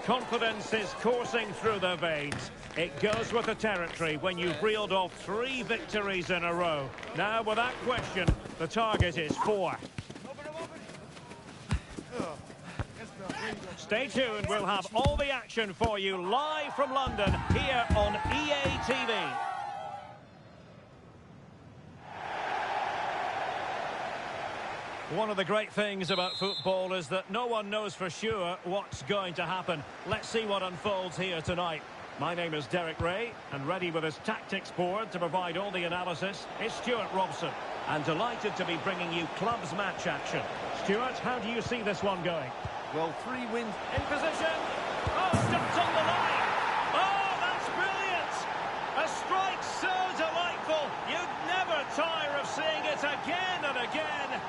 Confidence is coursing through their veins. It goes with the territory when you've reeled off 3 victories in a row. Now, without question, the target is 4. Stay tuned, we'll have all the action for you live from London here on EA TV. One of the great things about football is that no one knows for sure what's going to happen. Let's see what unfolds here tonight. My name is Derek Ray, and ready with his tactics board to provide all the analysis is Stuart Robson. And delighted to be bringing you clubs match action. Stuart, how do you see this one going? Well, 3 wins. In position. Oh, stopped on the line. Oh, that's brilliant. A strike so delightful. You'd never tire of seeing it again and again.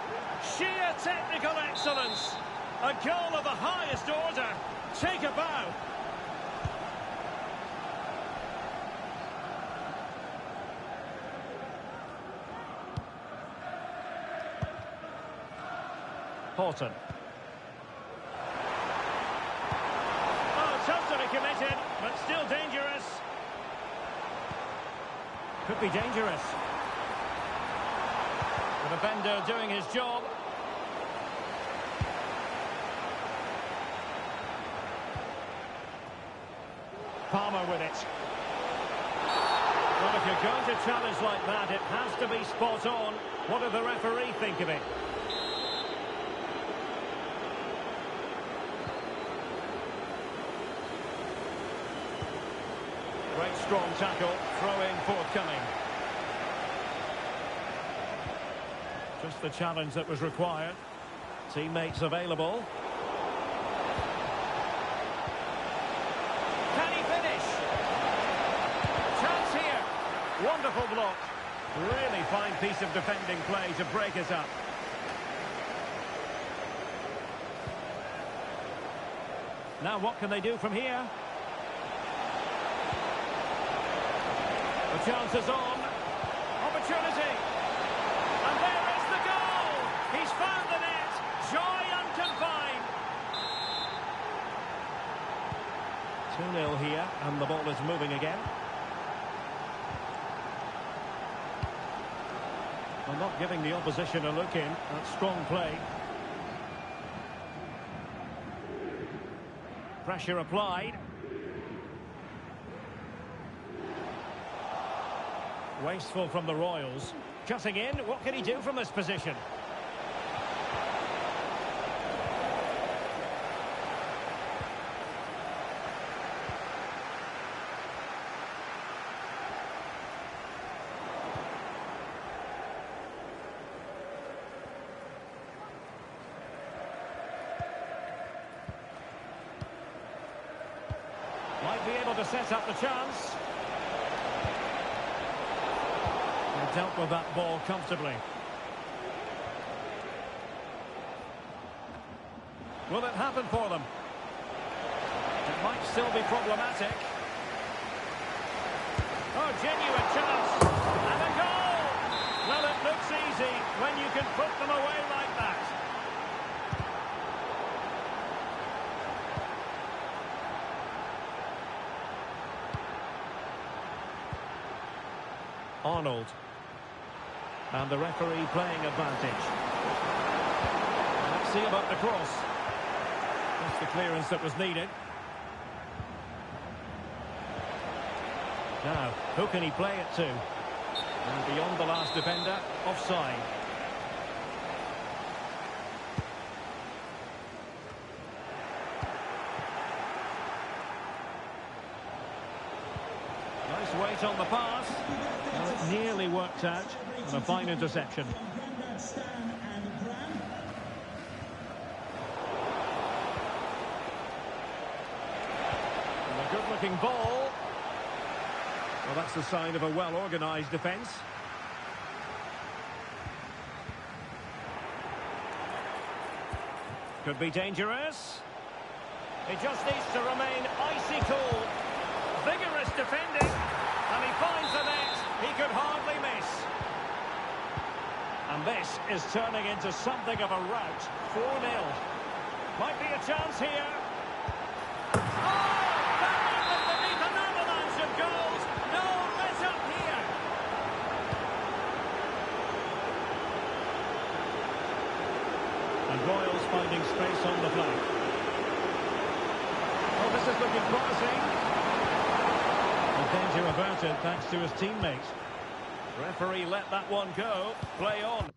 Sheer technical excellence. A goal of the highest order. Take a bow. Horton. Oh, totally committed, but still dangerous. Could be dangerous. The defender doing his job. Palmer with it. Well, if you're going to challenge like that, it has to be spot on. What did the referee think of it? Great strong tackle, throw-in forthcoming. Just the challenge that was required. Teammates available. Can he finish? Chance here. Wonderful block. Really fine piece of defending play to break it up. Now what can they do from here? The chance is on. Opportunity. And there is the goal. He's found the net. Joy unconfined. 2-0 here, and the ball is moving again. Well, not giving the opposition a look in. That's strong play. Pressure applied. Wasteful from the Royals. Cutting in, what can he do from this position? Might be able to set up the chance. Dealt with that ball comfortably. Will it happen for them? It might still be problematic. Oh, genuine chance. And a goal! Well, it looks easy when you can put them away like that. Arnold. And the referee playing advantage. Let's see about the cross. That's the clearance that was needed. Now, who can he play it to? And beyond the last defender, offside. Nice weight on the pass. Well, it nearly worked out. And a fine interception. And a good-looking ball. Well, that's the sign of a well-organised defence. Could be dangerous. He just needs to remain icy cool. Vigorous defending. And he finds the net. He could hardly miss. And this is turning into something of a rout. 4-0. Might be a chance here. Oh! finding space on the flank. Oh, this is looking promising. The danger averted thanks to his teammate. Referee let that one go. Play on.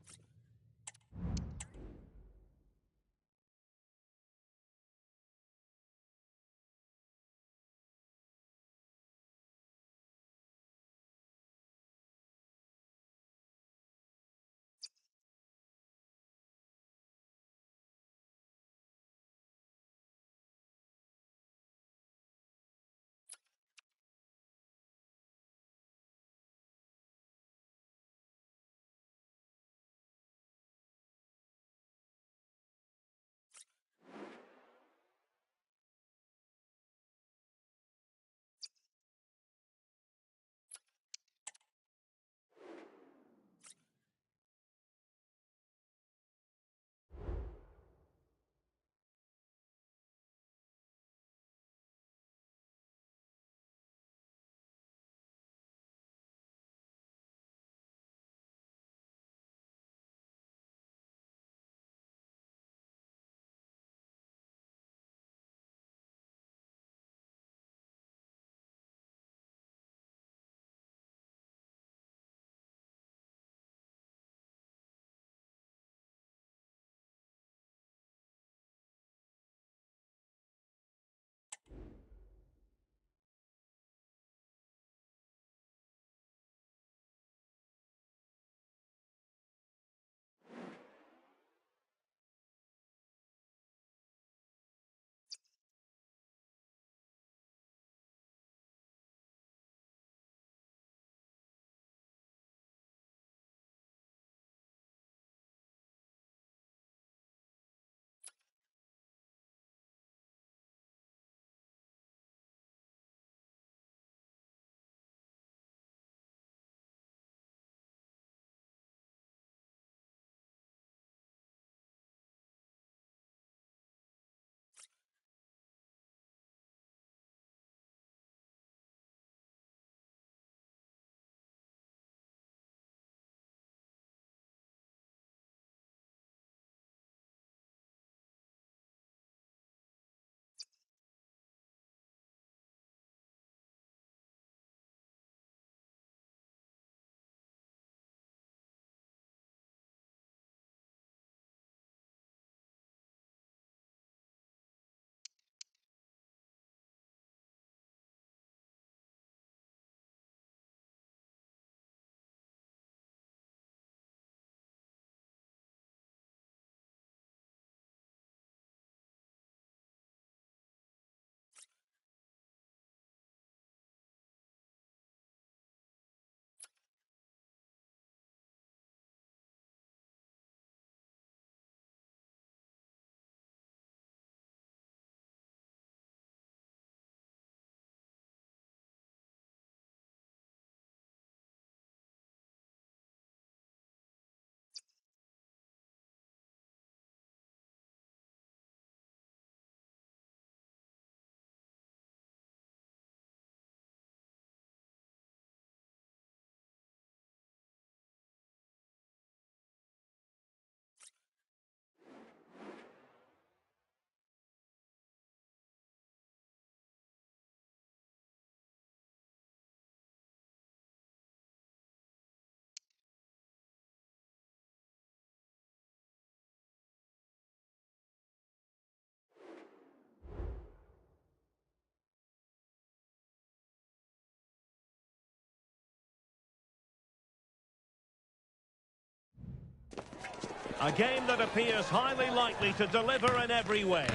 A game that appears highly likely to deliver in every way.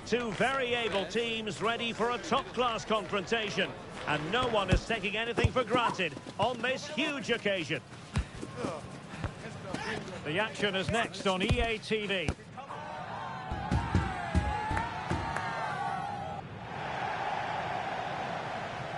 Two very able teams ready for a top-class confrontation. And no one is taking anything for granted on this huge occasion. The action is next on EA TV.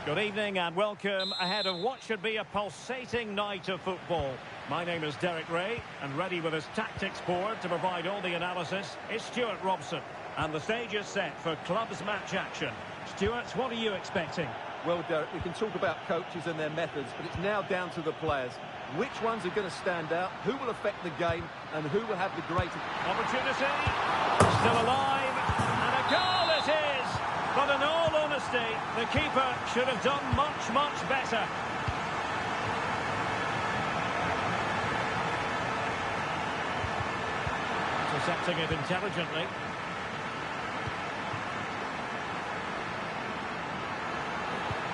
Good evening and welcome ahead of what should be a pulsating night of football. My name is Derek Ray, and ready with his tactics board to provide all the analysis is Stuart Robson. And the stage is set for clubs match action. Stuart, what are you expecting? Well, Derek, we can talk about coaches and their methods, but it's now down to the players. Which ones are going to stand out, who will affect the game, and who will have the greatest... Opportunity, still alive, and a goal it is! But in all honesty, the keeper should have done much, much better. Intercepting it intelligently.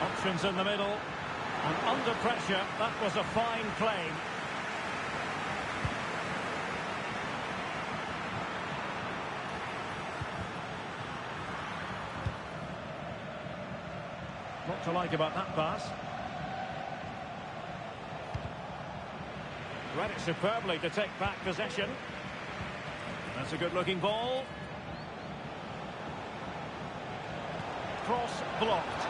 Options in the middle, and under pressure, that was a fine claim. What to like about that pass? Read it superbly to take back possession. That's a good-looking ball. Cross blocked.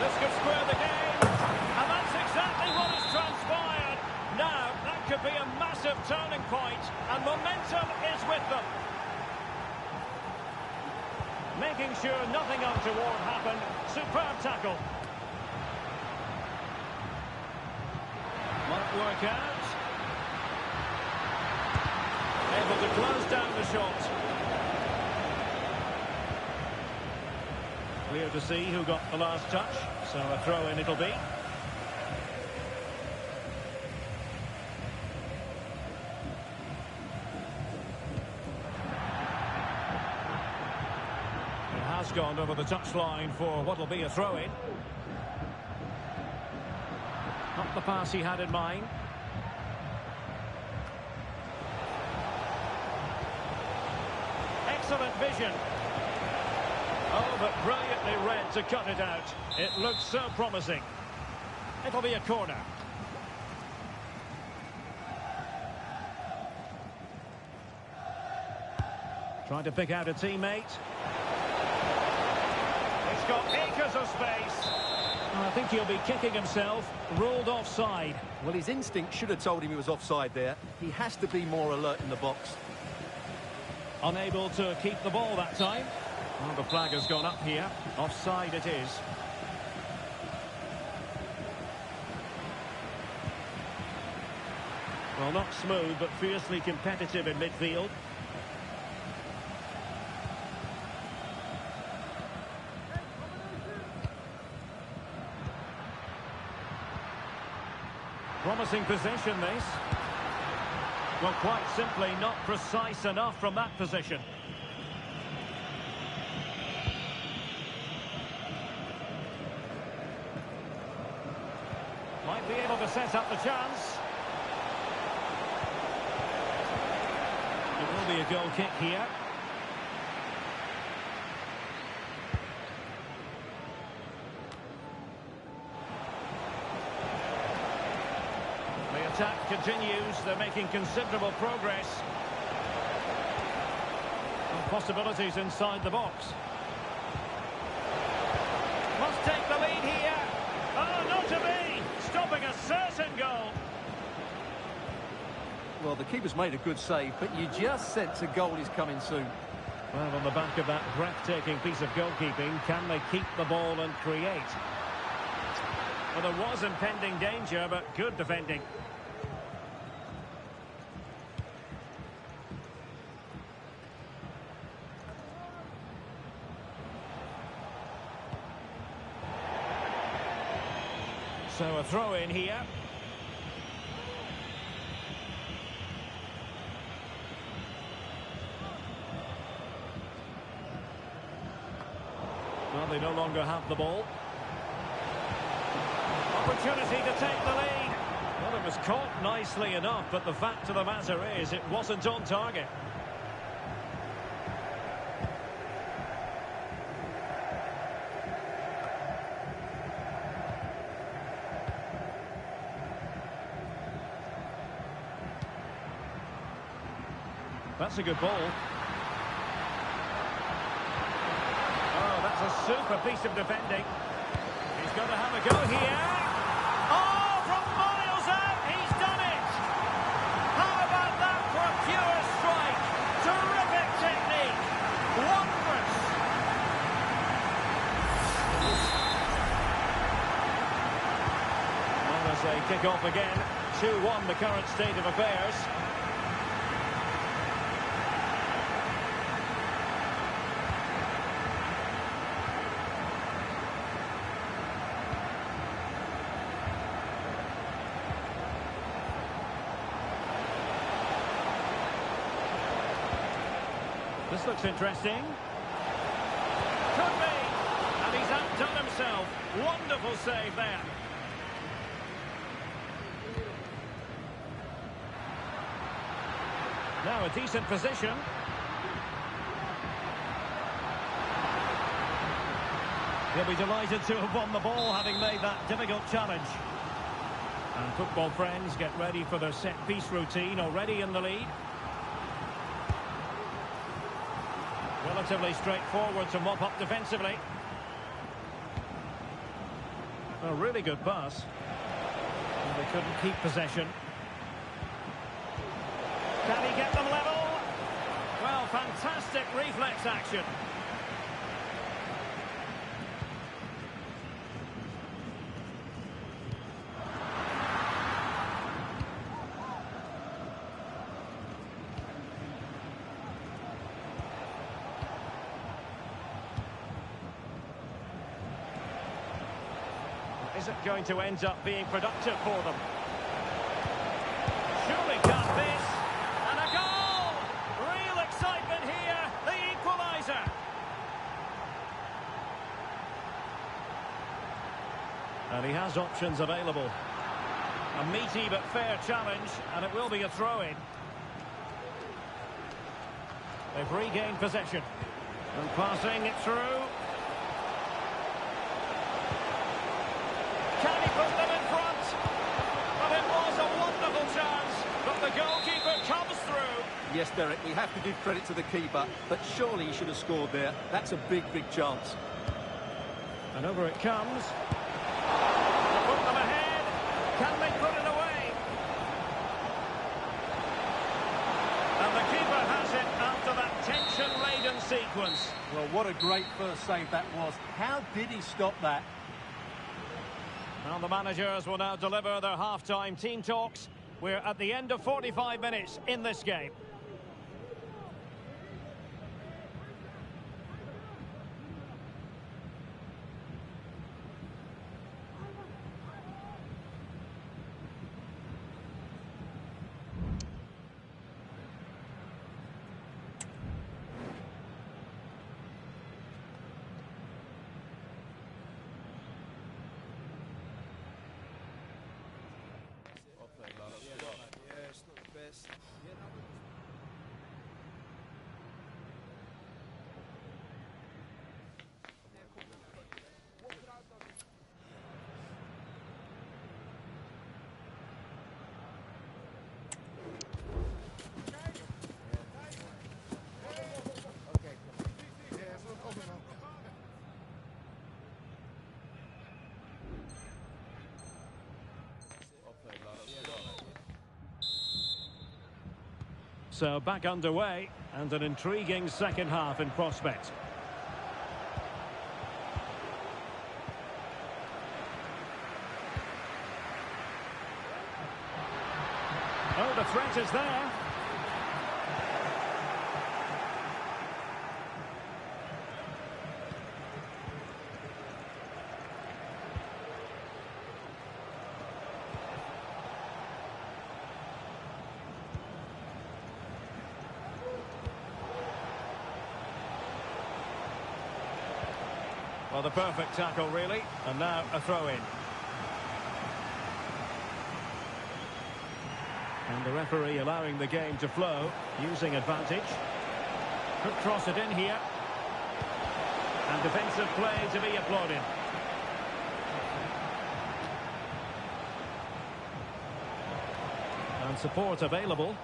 This could square the game, and that's exactly what has transpired. Now, that could be a massive turning point, and momentum is with them. Making sure nothing untoward happened. Superb tackle. Might work out. Able to close down the shot. Clear to see who got the last touch, so a throw-in it'll be. It has gone over the touchline for what will be a throw-in. Not the pass he had in mind. Excellent vision. Oh, but brilliantly read to cut it out. It looks so promising. It'll be a corner. Trying to pick out a teammate. It's got acres of space. I think he'll be kicking himself. Ruled offside. Well, his instinct should have told him he was offside there. He has to be more alert in the box. Unable to keep the ball that time. Well, the flag has gone up here. Offside it is. Well, not smooth, but fiercely competitive in midfield. Promising position, this. Well, quite simply not precise enough from that position. Might be able to set up the chance. It will be a goal kick here. The attack continues. They're making considerable progress. And possibilities inside the box. Must take the lead here. Oh, not to be! Stopping a certain goal. Well, the keeper's made a good save, but you just sense a goal is coming soon. Well, on the back of that breathtaking piece of goalkeeping, can they keep the ball and create? Well, there was impending danger, but good defending. So a throw in here. Well, they no longer have the ball. Opportunity to take the lead. Well, it was caught nicely enough, but the fact of the matter is it wasn't on target. That's a good ball. Oh, that's a super piece of defending. He's going to have a go here. Oh, from miles out, he's done it. How about that for a pure strike? Terrific technique. Wondrous. As they kick off again, 2-1 the current state of affairs. This looks interesting. Could be. And he's outdone himself. Wonderful save there. Now a decent position. He'll be delighted to have won the ball, having made that difficult challenge. And football friends get ready for their set-piece routine, already in the lead. Relatively straightforward to mop up defensively. A really good pass. And they couldn't keep possession. Can he get them level? Well, fantastic reflex action. Is it going to end up being productive for them? Surely can't miss. And a goal! Real excitement here. The equaliser. And he has options available. A meaty but fair challenge, and it will be a throw-in. They've regained possession. And passing it through. Can he put them in front? But it was a wonderful chance. But the goalkeeper comes through. Yes, Derek, we have to give credit to the keeper, but surely he should have scored there. That's a big, big chance. And over it comes. Put them ahead. Can they put it away? And the keeper has it after that tension-laden sequence. Well, what a great first save that was. How did he stop that? And the managers will now deliver their half-time team talks. We're at the end of 45 minutes in this game. Yeah, it's not the best. Yeah, no, what could I have done? Okay, come on. Yeah, it's not over now. So back underway, and an intriguing second half in prospect. Oh, the threat is there. Well, the perfect tackle, really. And now a throw-in. And the referee allowing the game to flow, using advantage. Could cross it in here. And defensive play to be applauded. And support available.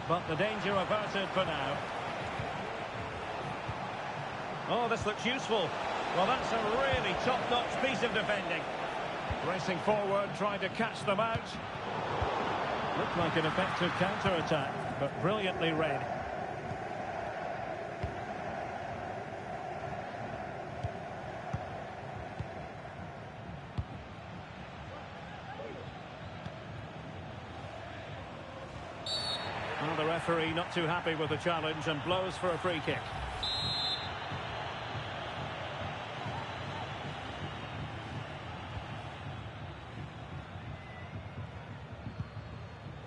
But the danger averted for now. Oh, this looks useful. Well, that's a really top-notch piece of defending. Racing forward, trying to catch them out. Looked like an effective counter-attack, but brilliantly read. referee not too happy with the challenge and blows for a free kick.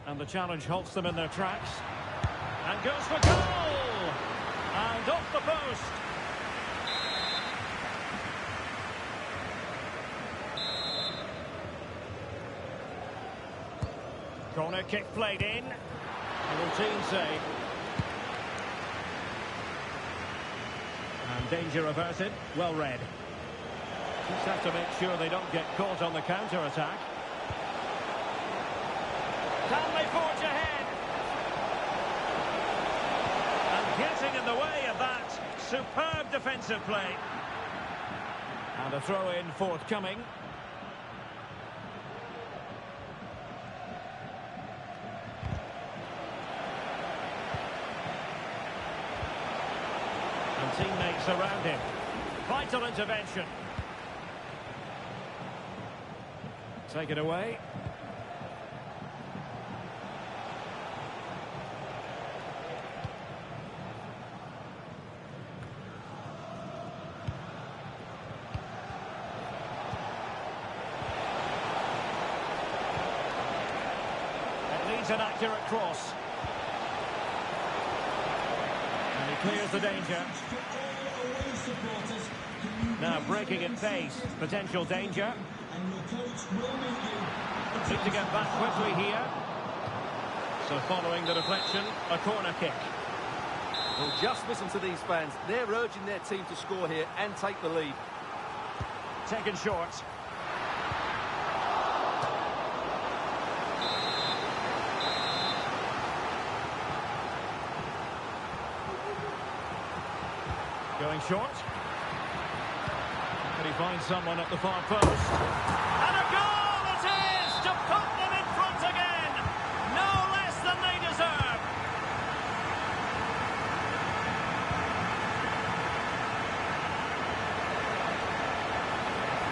And the challenge halts them in their tracks. And goes for goal! And off the post. Corner kick played in. A routine save. And danger averted. Well read. Just have to make sure they don't get caught on the counter-attack. Can they forge ahead? And getting in the way of that. Superb defensive play. And a throw-in forthcoming. And teammates around him. Vital intervention. Take it away. An accurate cross. And he clears the danger. Now breaking in pace. Potential danger. Need to get back quickly here. So following the deflection, a corner kick. Well, just listen to these fans. They're urging their team to score here and take the lead. Taken short. Going short. Can he find someone at the far post? And a goal it is to put them in front again. No less than they deserve.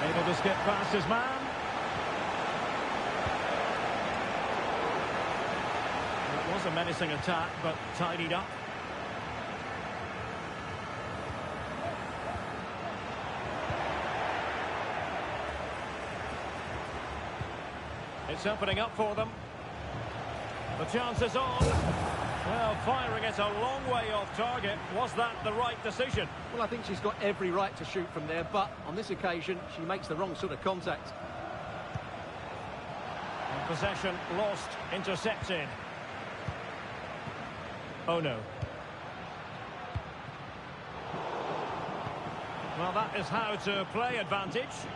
Able to skip past his man. That was a menacing attack, but tidied up. It's opening up for them. The chance is on. Well, firing it a long way off target. Was that the right decision? Well, I think she's got every right to shoot from there, but on this occasion, she makes the wrong sort of contact. And possession lost, intercepted. Oh no. Well, that is how to play advantage.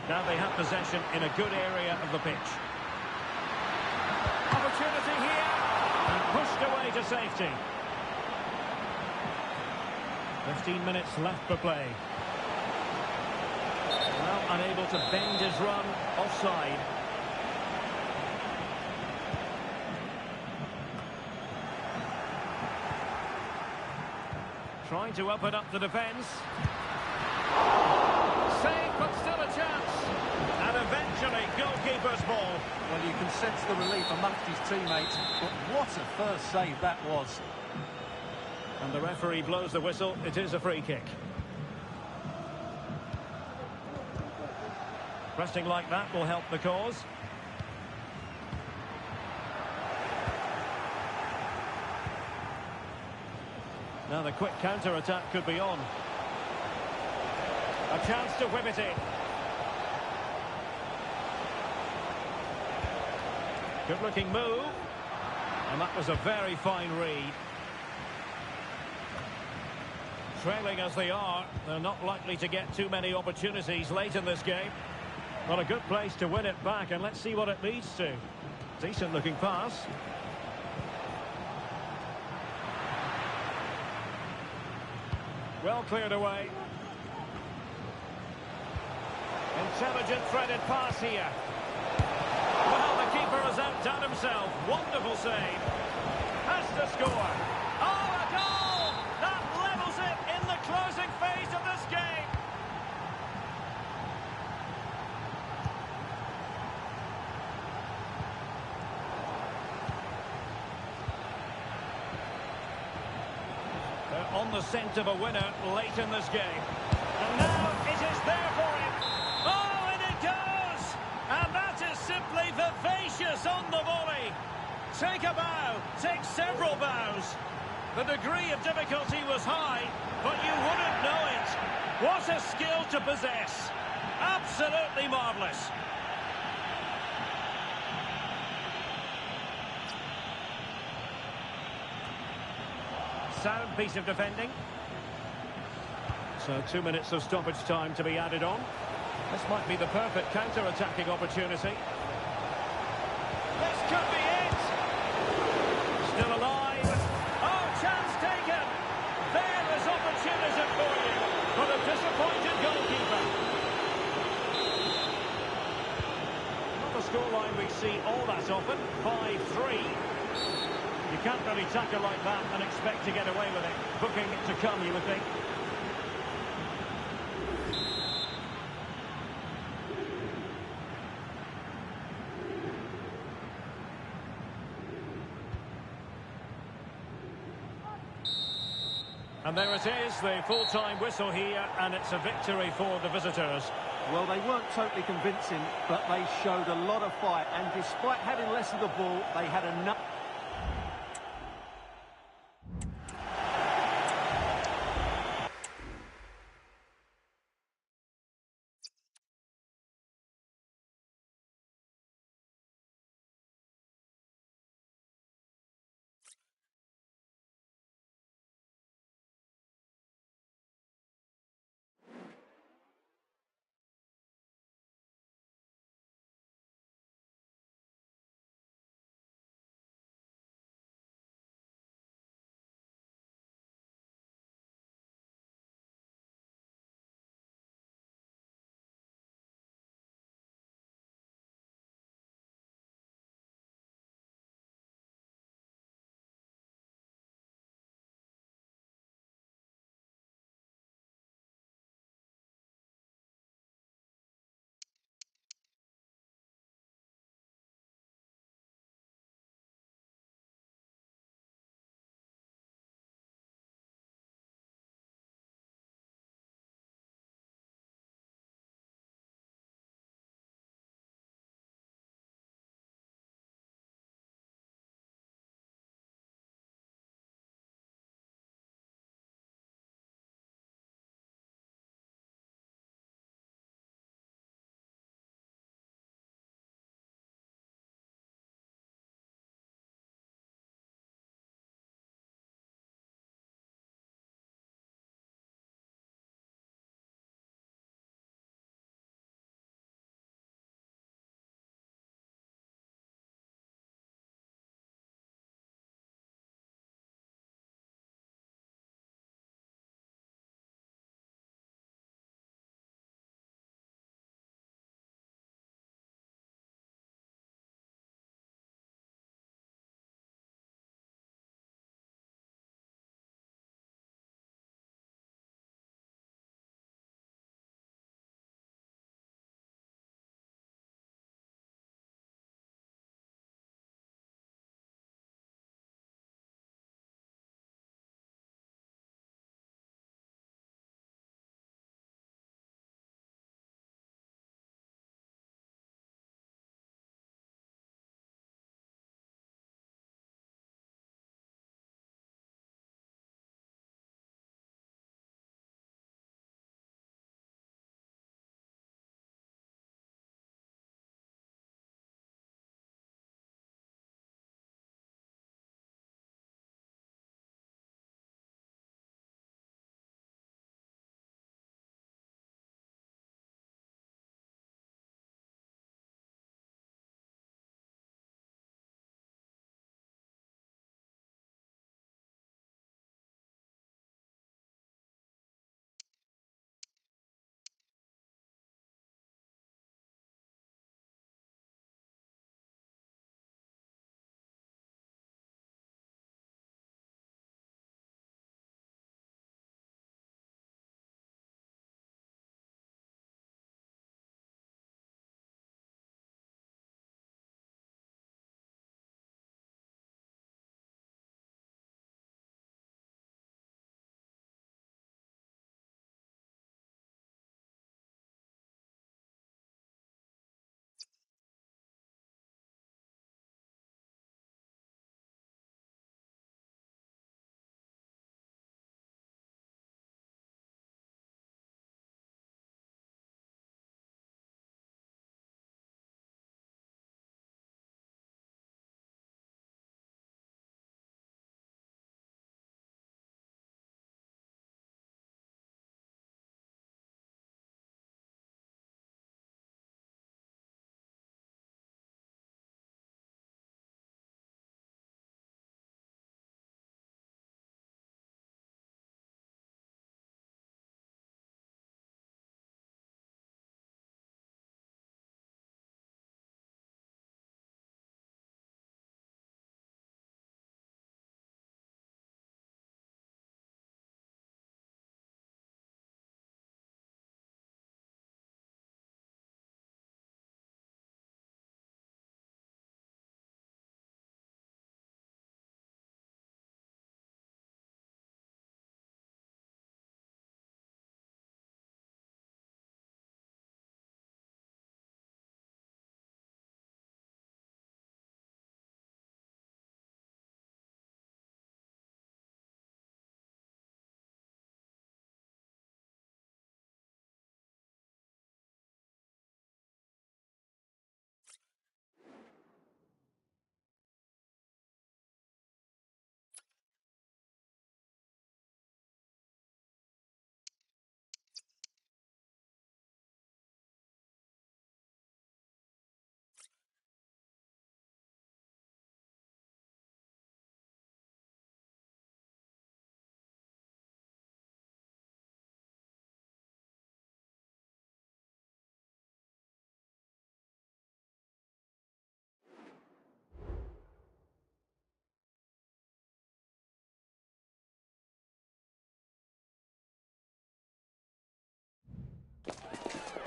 Now they have possession in a good area of the pitch. Opportunity here. And pushed away to safety. 15 minutes left for play. Well, unable to bend his run. Offside. Trying to open up the defence. Save, but still a chance. And eventually, goalkeeper's ball. Well, you can sense the relief amongst his teammates, but what a first save that was. And the referee blows the whistle. It is a free kick. Pressing like that will help the cause. Now the quick counter-attack could be on. A chance to whip it in. Good-looking move. And that was a very fine read. Trailing as they are, they're not likely to get too many opportunities late in this game. Well, a good place to win it back, and let's see what it leads to. Decent-looking pass. Well cleared away. Intelligent threaded pass here. Well, the keeper has outdone himself. Wonderful save. Has to score. Oh, a goal! That levels it in the closing phase of this game. the scent of a winner late in this game. And now it is there for him. Oh, and it goes! And that is simply vivacious on the volley. Take a bow, take several bows. The degree of difficulty was high, but you wouldn't know it. What a skill to possess. Absolutely marvellous. Sound piece of defending. So 2 minutes of stoppage time to be added on. This might be the perfect counter-attacking opportunity. This could be it. Still alive. Oh, chance taken. There is opportunity for you. But a disappointed goalkeeper. Not a scoreline we see all that often. 5-3. You can't really tackle like that and expect to get away with it. Booking to come, you would think. And there it is, the full-time whistle here, and it's a victory for the visitors. Well, they weren't totally convincing, but they showed a lot of fight, and despite having less of the ball, they had enough...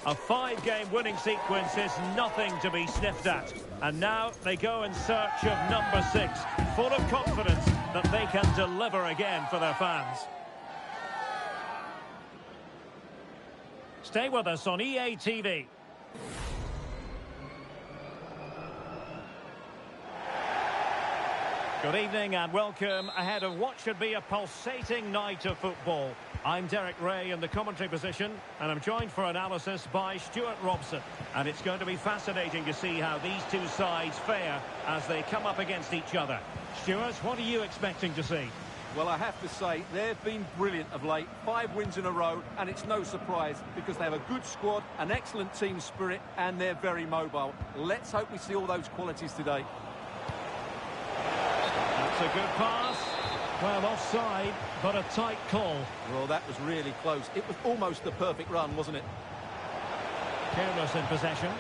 A 5-game winning sequence is nothing to be sniffed at. And now they go in search of number 6, full of confidence that they can deliver again for their fans. Stay with us on EA TV. Good evening and welcome ahead of what should be a pulsating night of football. I'm Derek Ray in the commentary position, and I'm joined for analysis by Stuart Robson. And it's going to be fascinating to see how these two sides fare as they come up against each other. Stuart, what are you expecting to see? Well, I have to say, they've been brilliant of late. 5 wins in a row, and it's no surprise because they have a good squad, an excellent team spirit, and they're very mobile. Let's hope we see all those qualities today. That's a good pass. Well, offside, but a tight call. Well, that was really close. It was almost the perfect run, wasn't it? Careless in possession.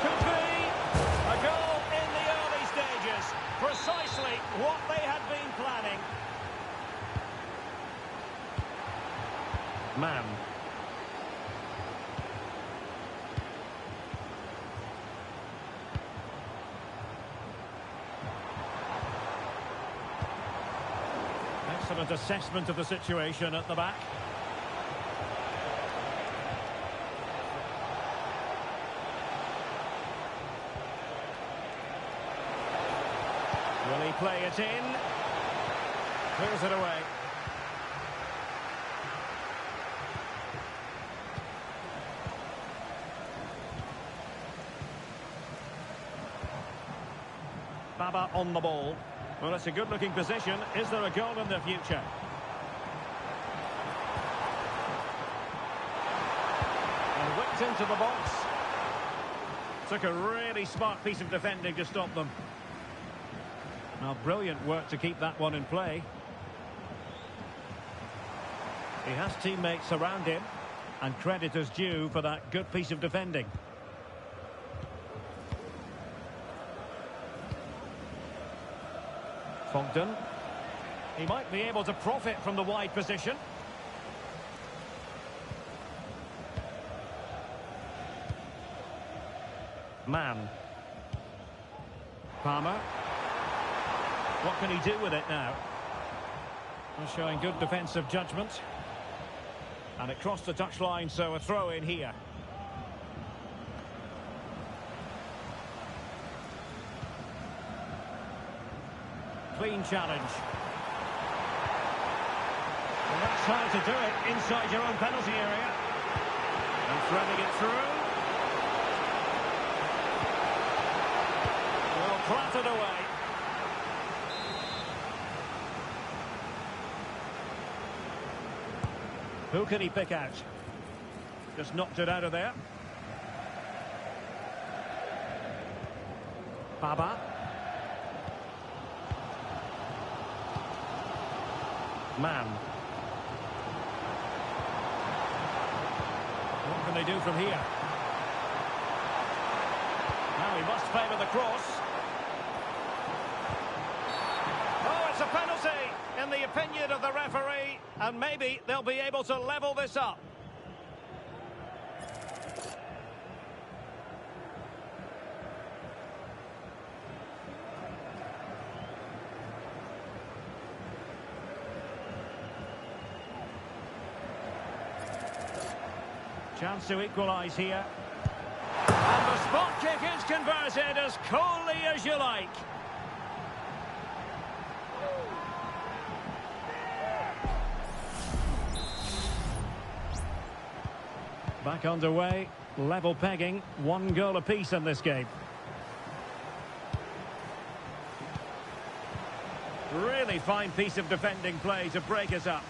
Could be a goal in the early stages. Precisely what they had been planning. Man. Excellent assessment of the situation at the back. Will he play it in? Clears it away. Baba on the ball. Well, it's a good-looking position. Is there a goal in the future? And whipped into the box. Took a really smart piece of defending to stop them. Now, brilliant work to keep that one in play. He has teammates around him, and credit is due for that good piece of defending. Fogden. He might be able to profit from the wide position. Man. Palmer. What can he do with it now? Well, showing good defensive judgment. And it crossed the touchline, so a throw in here. Clean challenge. Well, that's how to do it inside your own penalty area. And threading it through. Well, clattered away. Who can he pick out? Just knocked it out of there. Baba. Man. What can they do from here? Now he must favour the cross. Oh, it's a penalty in the opinion of the referee, and maybe they'll be able to level this up. Chance to equalise here. And the spot kick is converted as coolly as you like. Back underway, level pegging, 1 goal apiece in this game. Really fine piece of defending play to break us up.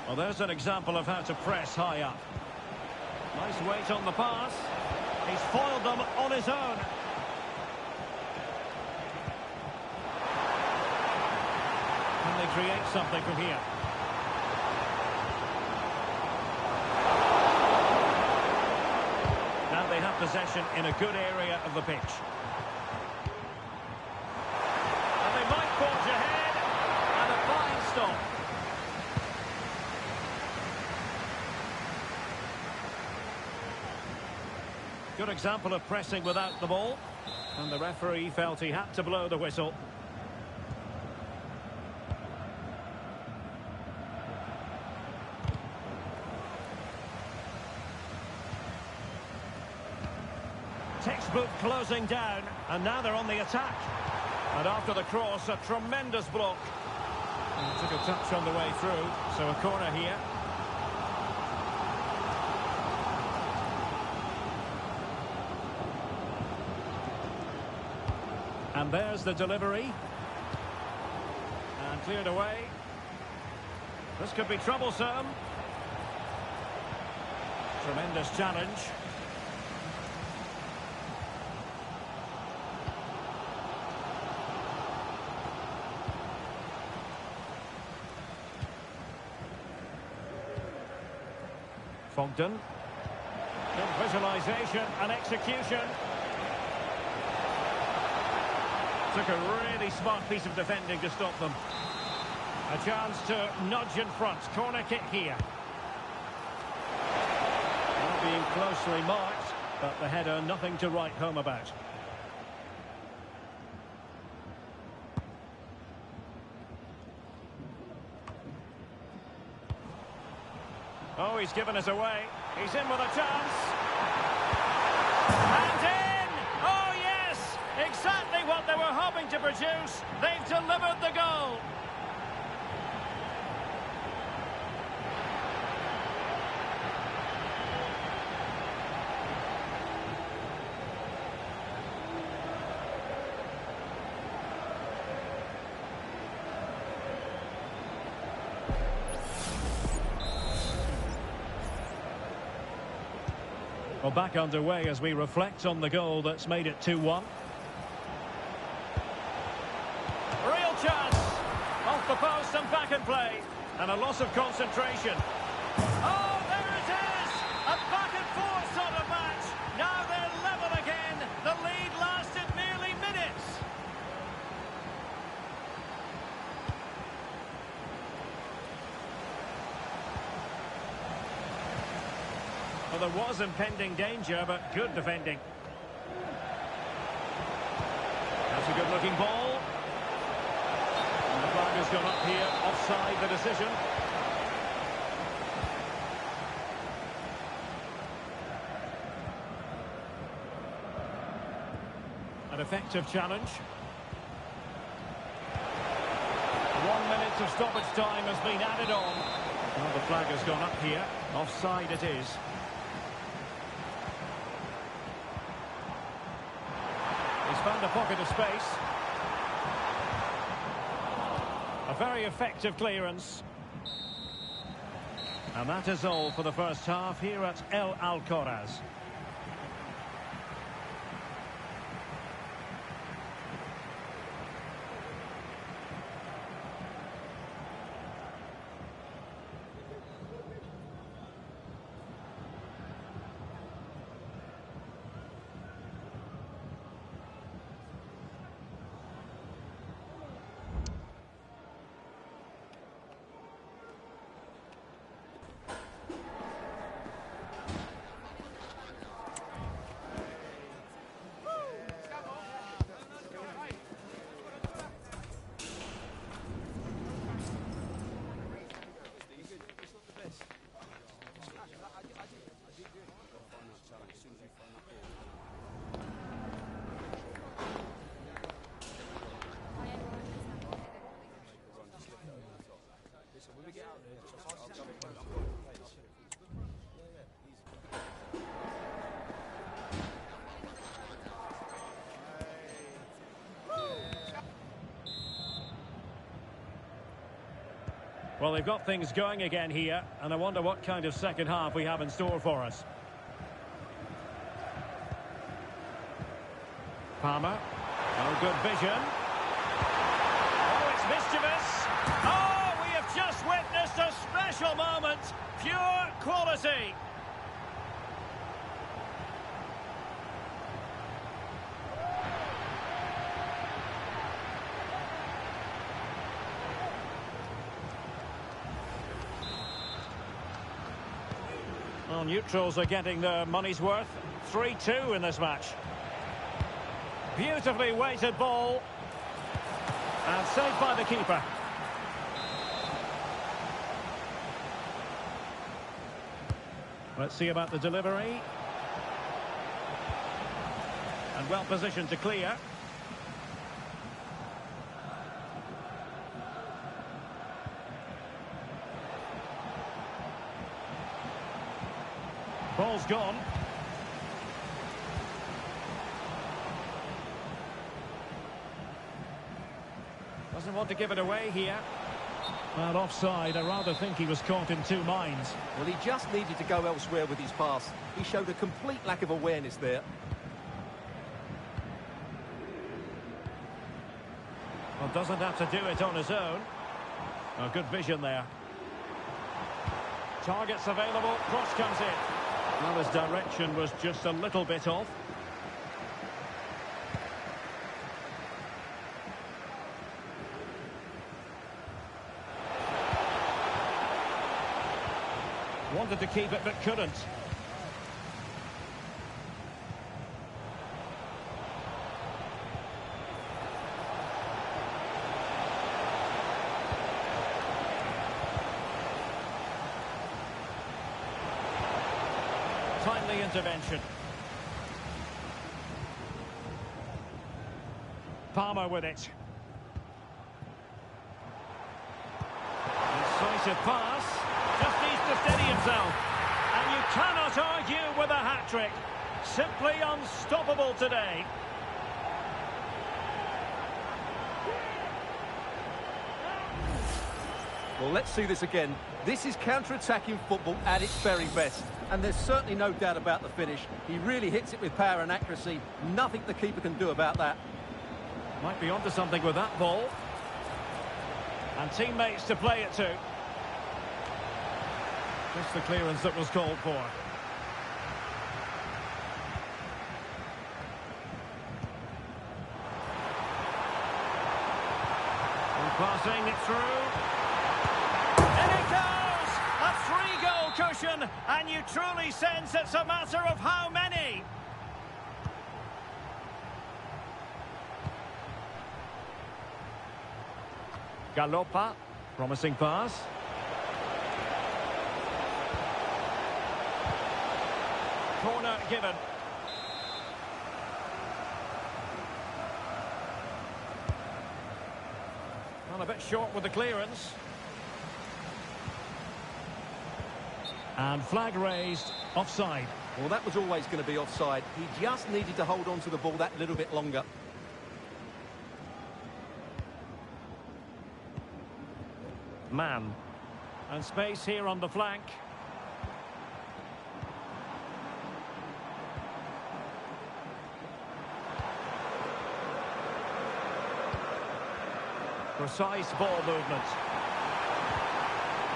Well, there's an example of how to press high up. Nice weight on the pass. He's foiled them on his own. Can they create something from here? Now they have possession in a good area of the pitch. And they might forge ahead. And a fine stop. Good example of pressing without the ball. And the referee felt he had to blow the whistle. Textbook closing down, and now they're on the attack. And after the cross, a tremendous block. And took a touch on the way through, so a corner here. And there's the delivery. And cleared away. This could be troublesome. Tremendous challenge. Fogden. Good visualisation and execution. Took a really smart piece of defending to stop them. A chance to nudge in front. Corner kick here. Not being closely marked, but the header nothing to write home about. Oh, he's given us away. He's in with a chance. And in! Oh, yes! Exactly what they were hoping to produce. They've delivered the goal. Well, back underway as we reflect on the goal that's made it 2-1. Real chance! Off the post and back in play. And a loss of concentration. Oh, there it is! A back and forth sort of match. Now they're level again. The lead lasted merely minutes. Well, there was impending danger, but good defending. That's a good-looking ball. And the flag has gone up here, offside the decision. An effective challenge. 1 minute of stoppage time has been added on. Well, the flag has gone up here. Offside it is. He's found a pocket of space. A very effective clearance. And that is all for the first half here at El Alcoraz. Well, they've got things going again here, and I wonder what kind of second half we have in store for us. Palmer. Oh, good vision. Oh, it's mischievous. Oh, we have just witnessed a special moment. Pure quality. Well, neutrals are getting their money's worth. 3-2 in this match. Beautifully weighted ball. And saved by the keeper. Let's see about the delivery. And well positioned to clear. Ball's gone. Doesn't want to give it away here. And offside, I rather think he was caught in two minds. Well, he just needed to go elsewhere with his pass. He showed a complete lack of awareness there. Well, doesn't have to do it on his own. Oh, good vision there. Targets available, cross comes in. Well, his direction was just a little bit off. Wanted to keep it, but couldn't. Timely intervention. Palmer with it. Incisive pass. Just needs to steady himself. And you cannot argue with a hat-trick. Simply unstoppable today. Well, let's see this again. This is counter-attacking football at its very best. And there's certainly no doubt about the finish. He really hits it with power and accuracy. Nothing the keeper can do about that. Might be onto something with that ball. And teammates to play it to. Just the clearance that was called for. And passing it through. In it goes! A three-goal cushion, and you truly sense it's a matter of how many. Galoppa, promising pass. Corner given. Well, a bit short with the clearance. And flag raised, offside. Well, that was always going to be offside. He just needed to hold on to the ball that little bit longer. Man. And space here on the flank. Precise ball movement.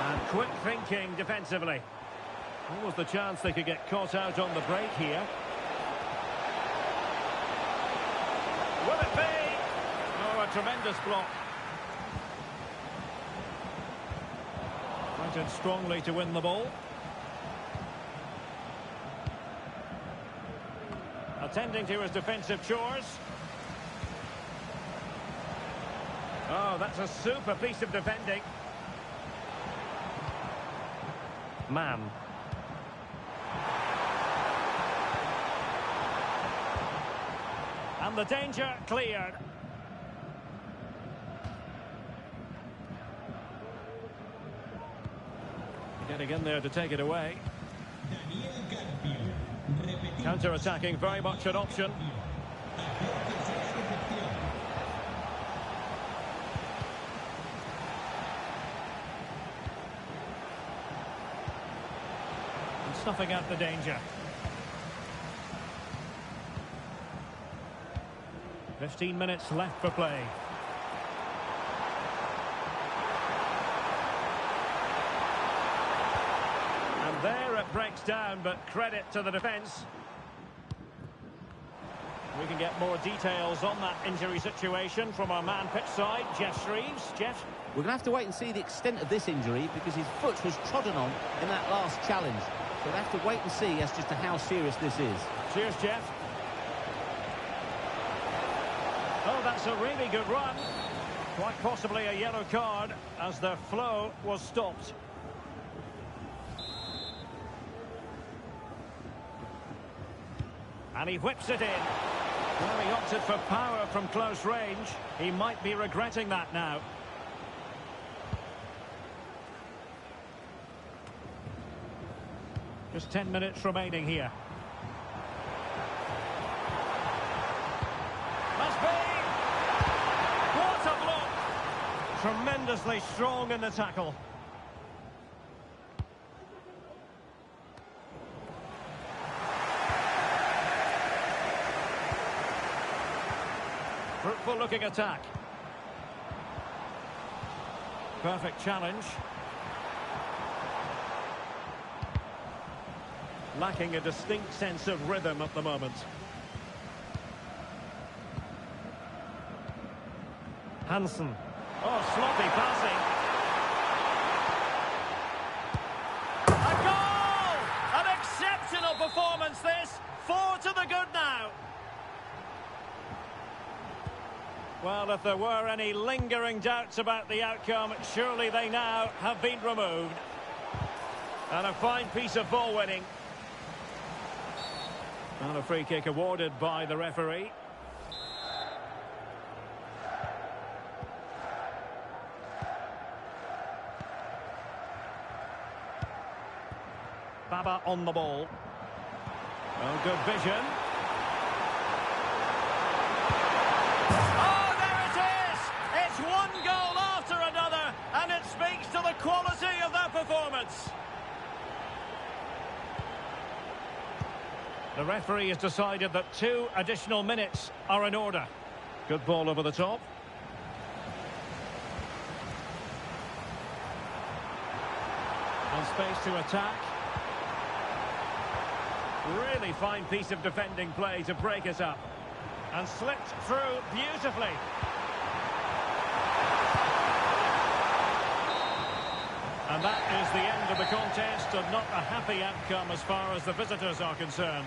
And quick thinking defensively. What was the chance they could get caught out on the break here? Will it be? Oh, a tremendous block. Fighting strongly to win the ball. Attending to his defensive chores. Oh, that's a super piece of defending. Man. And the danger cleared. Getting in there to take it away. Counter-attacking, very much an option. And snuffing out the danger. 15 minutes left for play. And there it breaks down, but credit to the defence. We can get more details on that injury situation from our man pitch side, Jeff Shreves. Jeff? We're going to have to wait and see the extent of this injury because his foot was trodden on in that last challenge. So we'll have to wait and see as just to how serious this is. Cheers, Jeff. Oh, that's a really good run. Quite possibly a yellow card as their flow was stopped. And he whips it in. Well, he opted for power from close range. He might be regretting that now. Just 10 minutes remaining here. Must be! What a block! Tremendously strong in the tackle. Fruitful looking attack. Perfect challenge. Lacking a distinct sense of rhythm at the moment. Hansen. Oh, sloppy passing. A goal! An exceptional performance this. 4 to the good now. Well, if there were any lingering doubts about the outcome, surely they now have been removed. And a fine piece of ball winning. And a free kick awarded by the referee. Baba on the ball. Oh, good vision. Oh, there it is! It's one goal after another, and it speaks to the quality of that performance. The referee has decided that 2 additional minutes are in order. Good ball over the top. And space to attack. Really fine piece of defending play to break it up. And slipped through beautifully. And that is the end of the contest, and not a happy outcome as far as the visitors are concerned.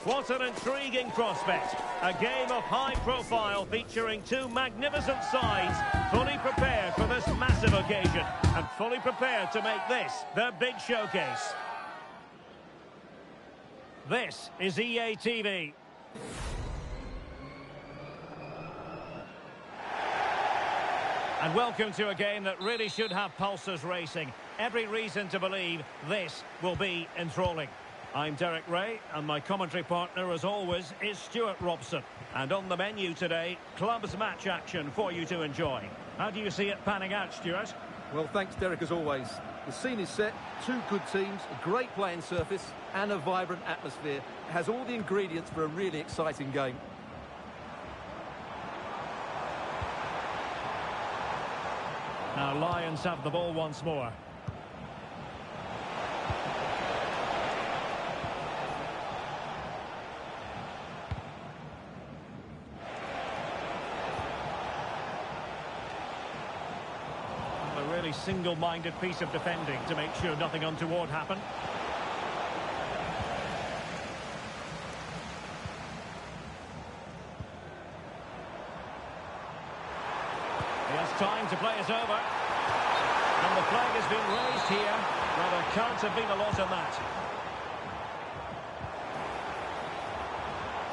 What an intriguing prospect. A game of high profile featuring two magnificent sides, fully prepared for this massive occasion and fully prepared to make this their big showcase. This is EA TV. And welcome to a game that really should have pulses racing. Every reason to believe this will be enthralling. I'm Derek Ray, and my commentary partner, as always, is Stuart Robson. And on the menu today, clubs match action for you to enjoy. How do you see it panning out, Stuart? Well, thanks, Derek, as always. The scene is set, two good teams, a great playing surface, and a vibrant atmosphere. It has all the ingredients for a really exciting game. Now, Lions have the ball once more. A really single-minded piece of defending to make sure nothing untoward happened. He has time to play it over. And the flag has been raised here. Well, there can't have been a lot on that.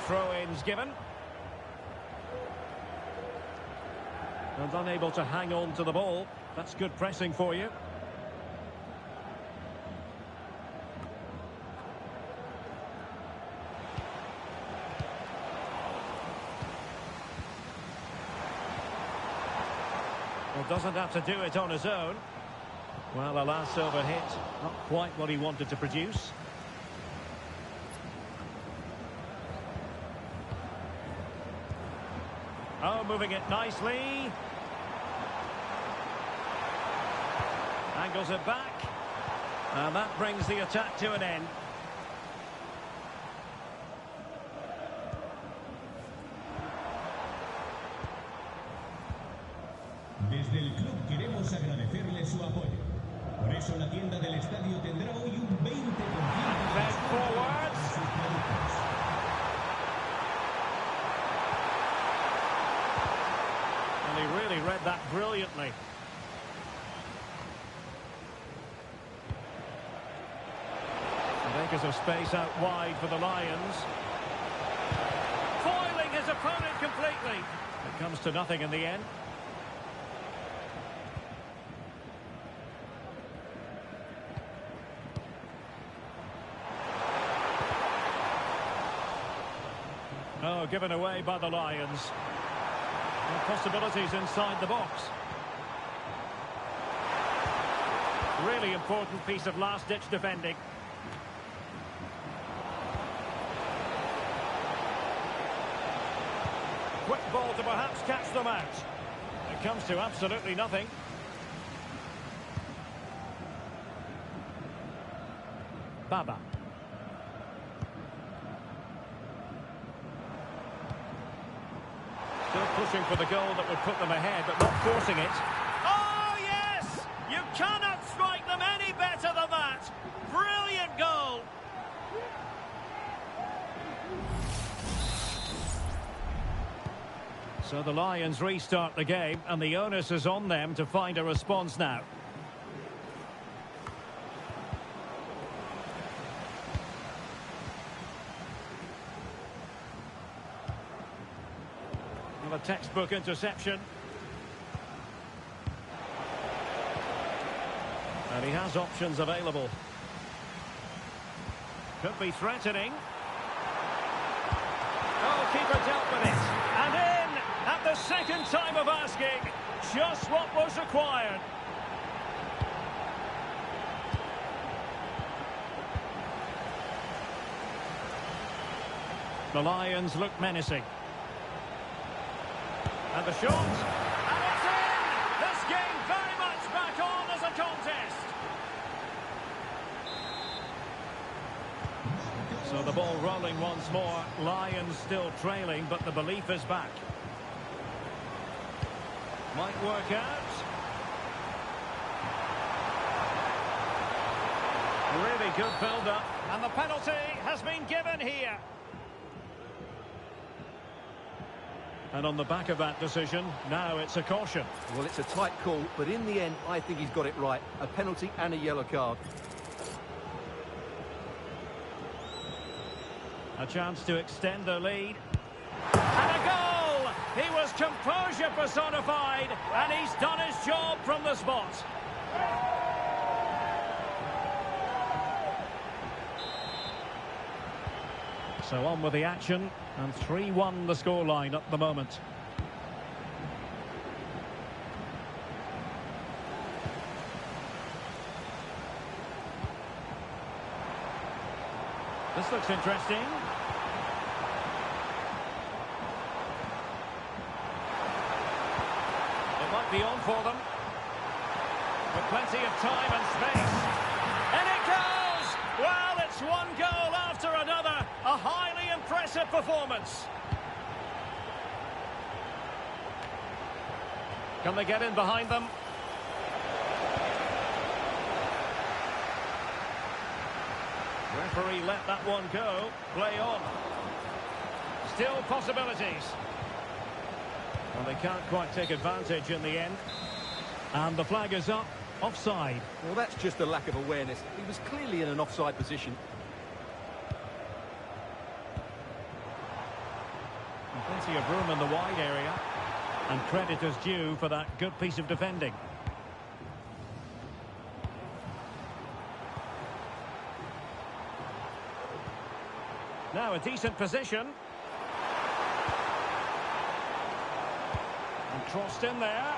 Throw-ins given. And unable to hang on to the ball. That's good pressing for you. Well, doesn't have to do it on his own. Well, a last over hit. Not quite what he wanted to produce. Oh, moving it nicely. Angles it back. And that brings the attack to an end. Desde el club queremos agradecerle su apoyo. Por eso la tienda del estadio tendrá hoy un 20% de descuento en sus productos. And he really read that brilliantly. Acres of space out wide for the Lions. Foiling his opponent completely. It comes to nothing in the end. Oh, given away by the Lions. No possibilities inside the box. Really important piece of last-ditch defending. Quick ball to perhaps catch them out. It comes to absolutely nothing. Baba. Still pushing for the goal that would put them ahead, but not forcing it. Oh, yes! You cannot strike them any better than that. Brilliant goal. So the Lions restart the game, and the onus is on them to find a response now. Well, a textbook interception. And he has options available. Could be threatening. Oh, keeper dealt with it. And in! At the second time of asking, just what was required. The Lions look menacing. And the shot. And it's in! This game very much back on as a contest. So the ball rolling once more. Lions still trailing, but the belief is back. Might work out. Really good build-up. And the penalty has been given here. And on the back of that decision, now it's a caution. Well, it's a tight call, but in the end, I think he's got it right. A penalty and a yellow card. A chance to extend their lead. And a goal! He was composure personified, and he's done his job from the spot. So on with the action, and 3-1 the scoreline at the moment. This looks interesting. It might be on for them. With plenty of time and space. And it goes! Well, it's one goal after another. A highly impressive performance. Can they get in behind them? Referee let that one go. Play on. Still possibilities. Well, they can't quite take advantage in the end. And the flag is up. Offside. Well, that's just a lack of awareness. He was clearly in an offside position. And plenty of room in the wide area. And credit is due for that good piece of defending. Now a decent position. And crossed in there.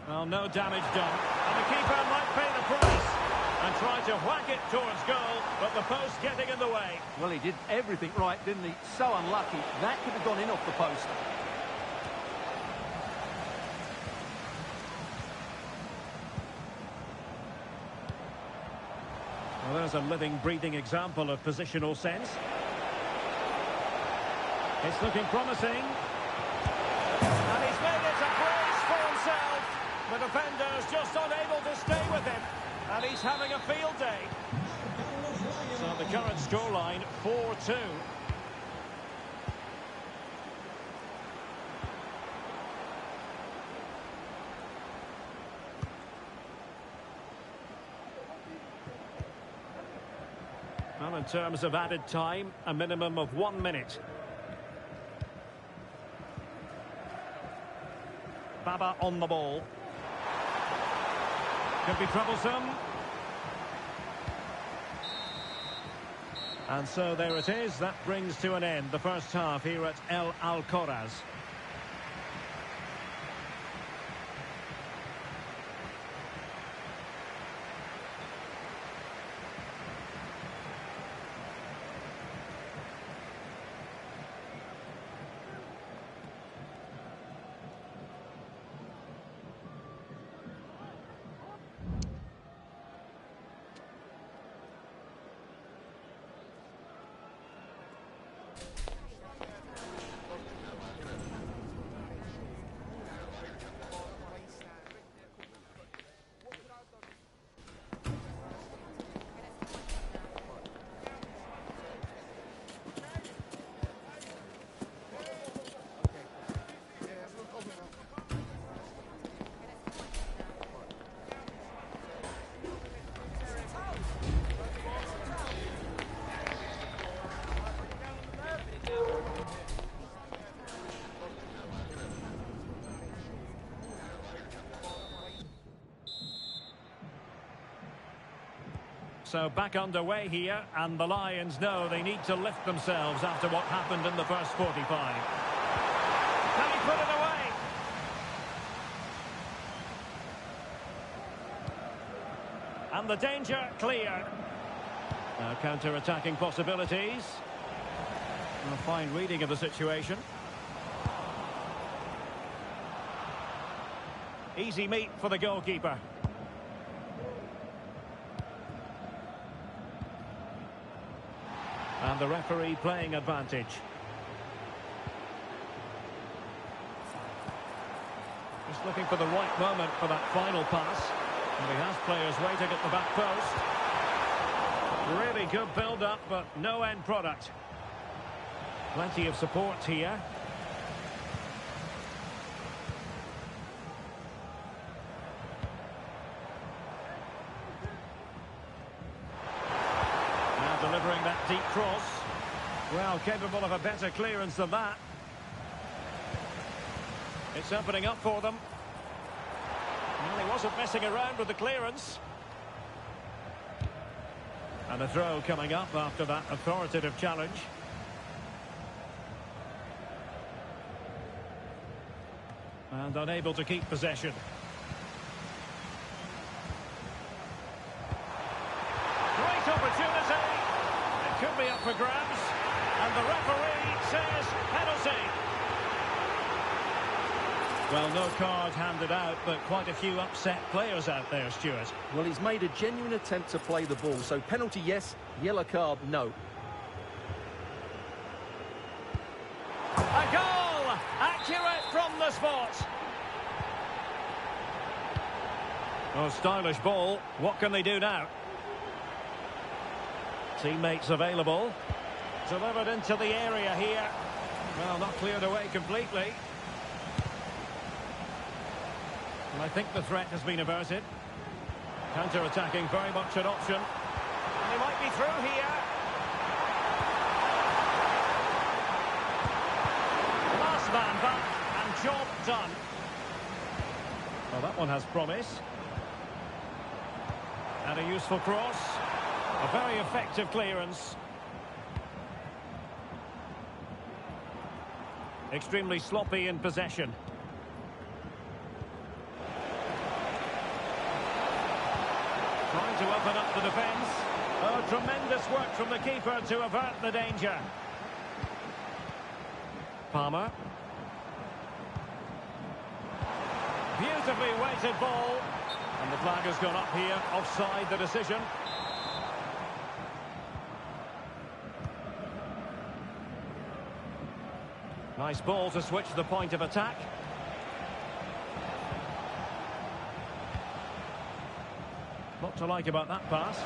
Well, no damage done. And the keeper might pay the price. And try to whack it towards goal, but the post getting in the way. Well, he did everything right, didn't he? So unlucky. That could have gone in off the post. Well, there's a living, breathing example of positional sense. It's looking promising. And he's made it a brace for himself. The defender's just unable to stay with him. And he's having a field day. So the current scoreline, 4-2. Well, in terms of added time, a minimum of 1 minute. Baba on the ball. Could be troublesome. And so there it is. That brings to an end the first half here at El Alcoraz. So back underway here, and the Lions know they need to lift themselves after what happened in the first 45. Can he put it away? And the danger cleared. Now counter-attacking possibilities. A fine reading of the situation. Easy meet for the goalkeeper. And the referee playing advantage. Just looking for the right moment for that final pass. And he has players waiting at the back post. Really good build-up, but no end product. Plenty of support here. Now delivering that deep cross. Well, capable of a better clearance than that. It's opening up for them. Well, he wasn't messing around with the clearance. And a throw coming up after that authoritative challenge. And unable to keep possession. Great opportunity. It could be up for grabs. And the referee says penalty. Well, no card handed out, but quite a few upset players out there, Stuart. Well, he's made a genuine attempt to play the ball, so penalty yes, yellow card no. A goal! Accurate from the spot. Oh, stylish ball. What can they do now? Teammates available. Delivered into the area here. Well, not cleared away completely. And I think the threat has been averted. Counter-attacking, very much an option. And he might be through here. Last man back, and job done. Well, that one has promise. And a useful cross. A very effective clearance. Extremely sloppy in possession. Trying to open up the defence. Oh, tremendous work from the keeper to avert the danger. Palmer. Beautifully weighted ball. And the flag has gone up here. Offside the decision. Nice ball to switch the point of attack. Lot to like about that pass.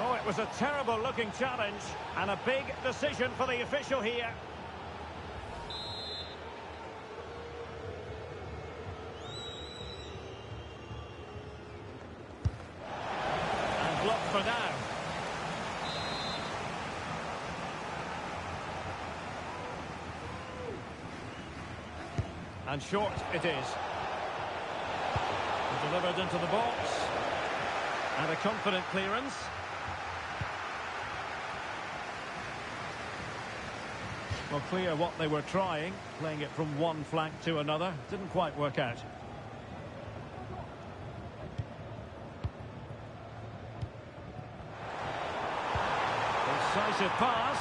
Oh, it was a terrible looking challenge and a big decision for the official here. And blocked for now. And short it is. Delivered into the box. And a confident clearance. Well, clear what they were trying. Playing it from one flank to another. Didn't quite work out. Decisive pass.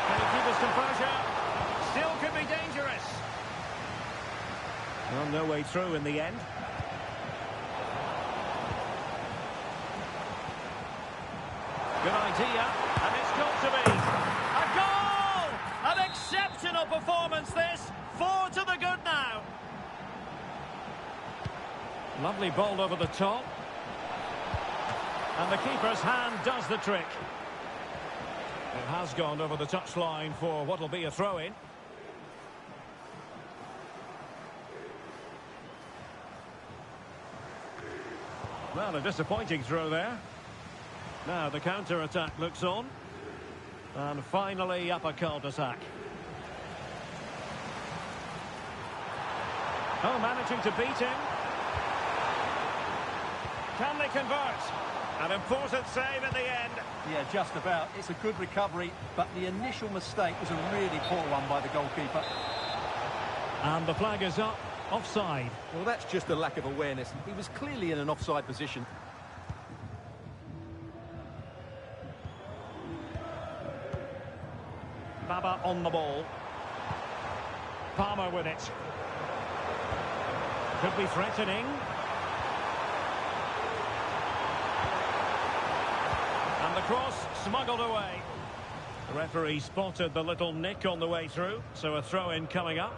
Can he keep his composure? Still could be dangerous. Well, no way through in the end. Good idea, and it's got to be. A goal! An exceptional performance this. 4 to the good now. Lovely ball over the top. And the keeper's hand does the trick. It has gone over the touchline for what will be a throw-in. Well, a disappointing throw there. Now the counter-attack looks on. And finally up a cul-de-sac. Oh, managing to beat him. Can they convert? An important save at the end. Yeah, just about. It's a good recovery, but the initial mistake was a really poor one by the goalkeeper. And the flag is up. Offside. Well, that's just a lack of awareness. He was clearly in an offside position. Baba on the ball. Palmer with it. Could be threatening. And the cross smuggled away. The referee spotted the little nick on the way through, so a throw-in coming up.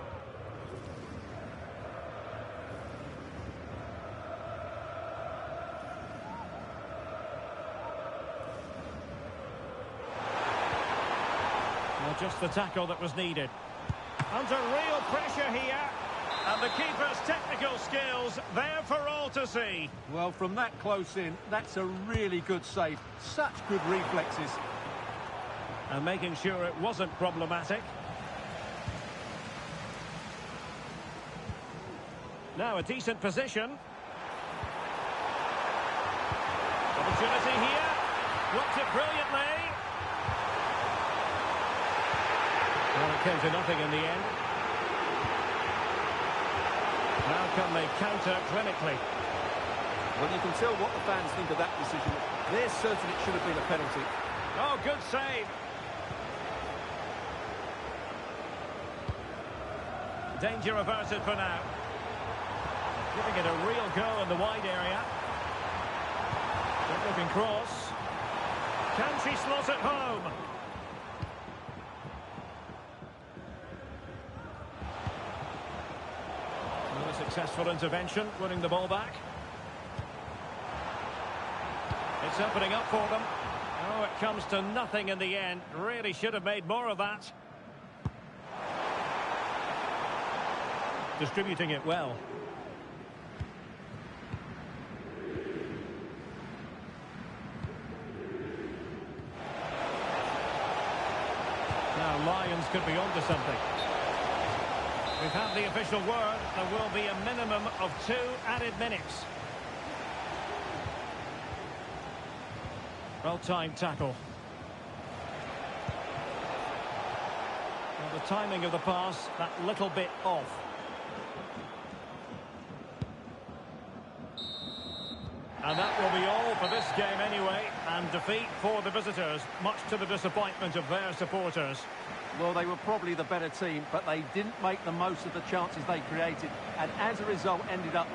just the tackle that was needed. Under real pressure here. And the keeper's technical skills there for all to see. Well, from that close in, that's a really good save. Such good reflexes. And making sure it wasn't problematic. Now a decent position. Opportunity here. Blocked it brilliantly. Well, it came to nothing in the end. Now can they counter clinically? Well, you can tell what the fans think of that decision. They're certain it should have been a penalty. Oh, good save. Danger averted for now. Giving it a real go in the wide area. Good looking cross. Can she slot it home? Well, a successful intervention, winning the ball back. It's opening up for them. Oh, it comes to nothing in the end. Really should have made more of that. Distributing it well. Now Lions could be onto something. We've had the official word. There will be a minimum of 2 added minutes. Well-timed tackle. Well, the timing of the pass, that little bit off. And that will be all for this game anyway. And defeat for the visitors, much to the disappointment of their supporters. Well, they were probably the better team, but they didn't make the most of the chances they created. And as a result, ended up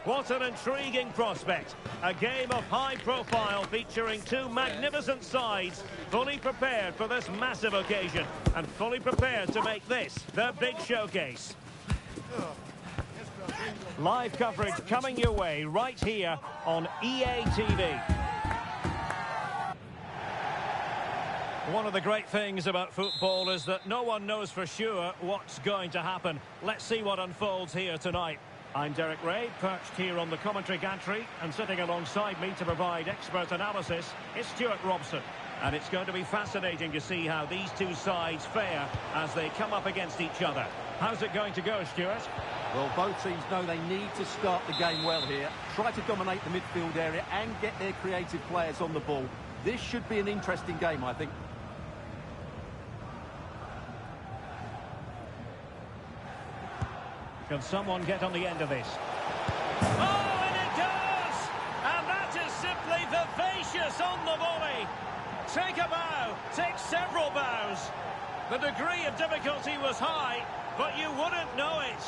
What an intriguing prospect. A game of high profile featuring two magnificent sides, fully prepared for this massive occasion and fully prepared to make this their big showcase. Live coverage coming your way right here on EA TV. One of the great things about football is that no one knows for sure what's going to happen. Let's see what unfolds here tonight. I'm Derek Ray, perched here on the commentary gantry, and sitting alongside me to provide expert analysis is Stuart Robson. And it's going to be fascinating to see how these two sides fare as they come up against each other. How's it going to go, Stuart? Well, both teams know they need to start the game well here. Try to dominate the midfield area and get their creative players on the ball. This should be an interesting game, I think. Can someone get on the end of this? Oh, and it does! And that is simply vivacious on the volley. Take a bow, take several bows. The degree of difficulty was high, but you wouldn't know it.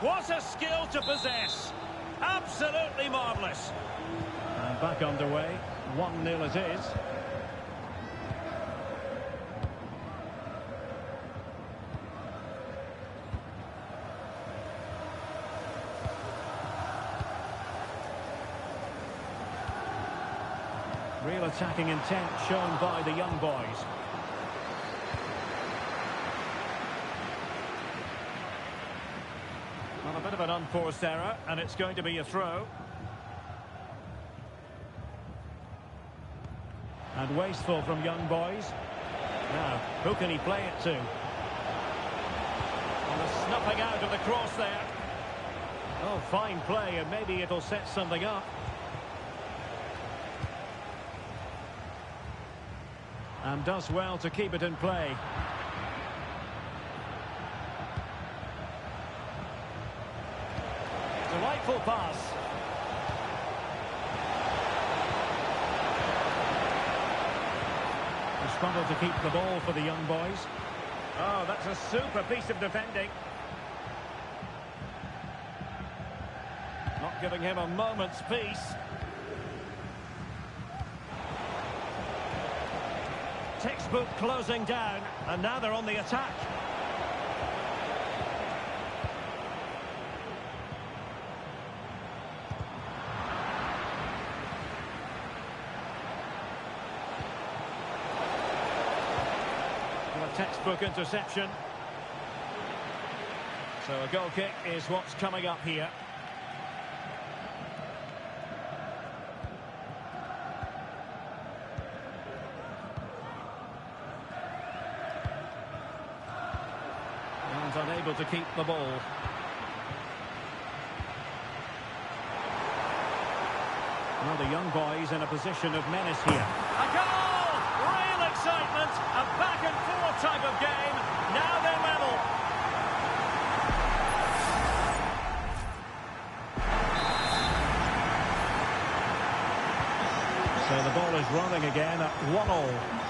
What a skill to possess. Absolutely marvellous. And back underway, 1-0 it is. Real attacking intent shown by the young boys. Well, a bit of an unforced error, and it's going to be a throw. And wasteful from young boys. Now, who can he play it to? And the snuffing out of the cross there. Oh, fine play, and maybe it'll set something up. And does well to keep it in play. Delightful pass. They struggle to keep the ball for the young boys. Oh, that's a super piece of defending. Not giving him a moment's peace. Textbook closing down, and now they're on the attack. A textbook interception. So a goal kick is what's coming up here. Unable to keep the ball. Well, the young boys in a position of menace here. A goal! Real excitement! A back-and-forth type of game. Now they're level. So the ball is rolling again at 1-1.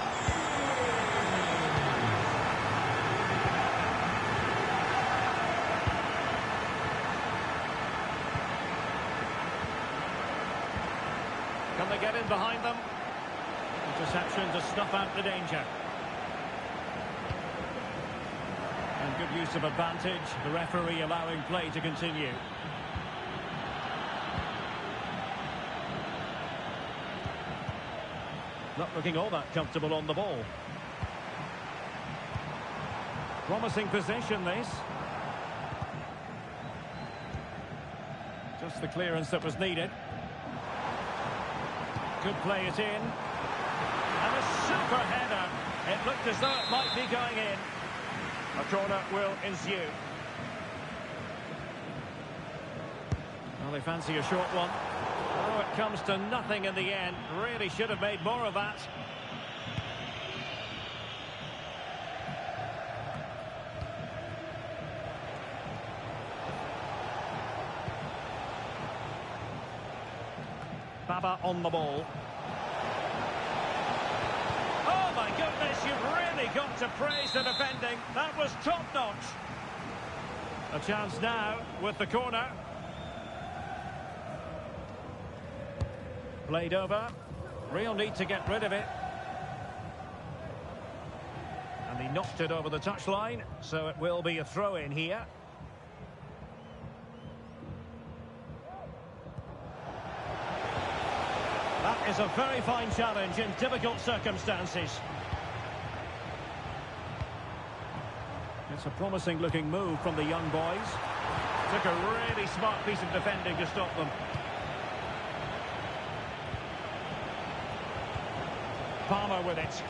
Can they get in behind them? Interception to snuff out the danger. And good use of advantage. The referee allowing play to continue. Not looking all that comfortable on the ball. Promising possession, this. Just the clearance that was needed. Could play it in. And a super header. It looked as though it might be going in. A corner will ensue. Well, they fancy a short one. Oh, it comes to nothing in the end. Really should have made more of that. Baba on the ball. Oh my goodness, you've really got to praise the defending. That was top-notch. A chance now with the corner. Played over. Real need to get rid of it. And he knocked it over the touchline, so it will be a throw-in here. That is a very fine challenge in difficult circumstances. It's a promising looking move from the young boys. Took a really smart piece of defending to stop them. Palmer with it.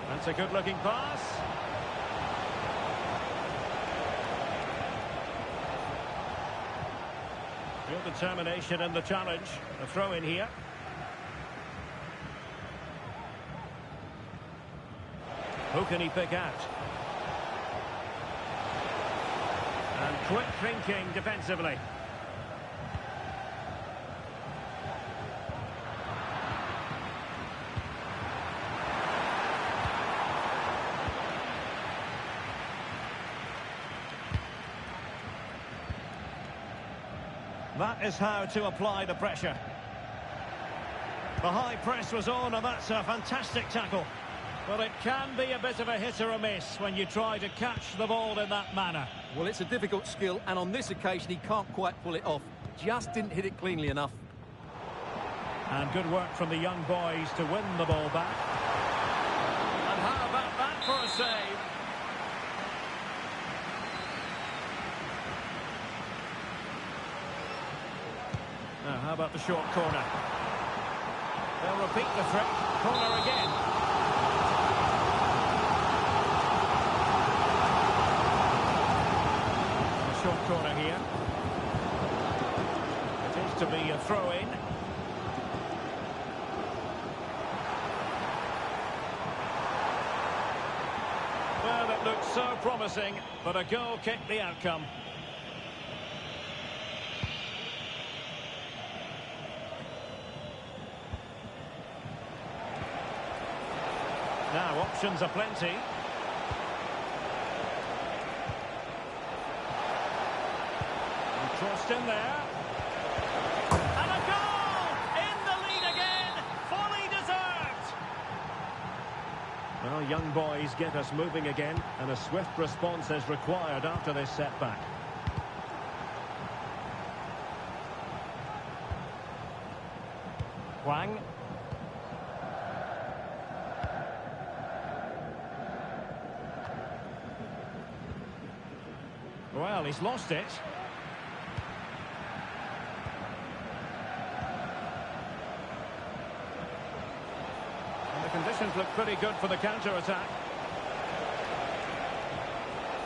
That's a good looking pass. Real determination in the challenge. A throw in here. Who can he pick out? And quick thinking defensively. That is how to apply the pressure. The high press was on, and that's a fantastic tackle. Well, it can be a bit of a hit or a miss when you try to catch the ball in that manner. Well, it's a difficult skill, and on this occasion he can't quite pull it off. Just didn't hit it cleanly enough. And good work from the young boys to win the ball back. And how about that for a save? Now, how about the short corner? They'll repeat the trick. Corner again. A short corner here. It is to be a throw-in. Well, it looks so promising, but a goal kicked the outcome. Now, options are plenty. And crossed in there. And a goal! In the lead again! Fully deserved! Well, young boys get us moving again, and a swift response is required after this setback. Hwang. Well, he's lost it. And the conditions look pretty good for the counter-attack.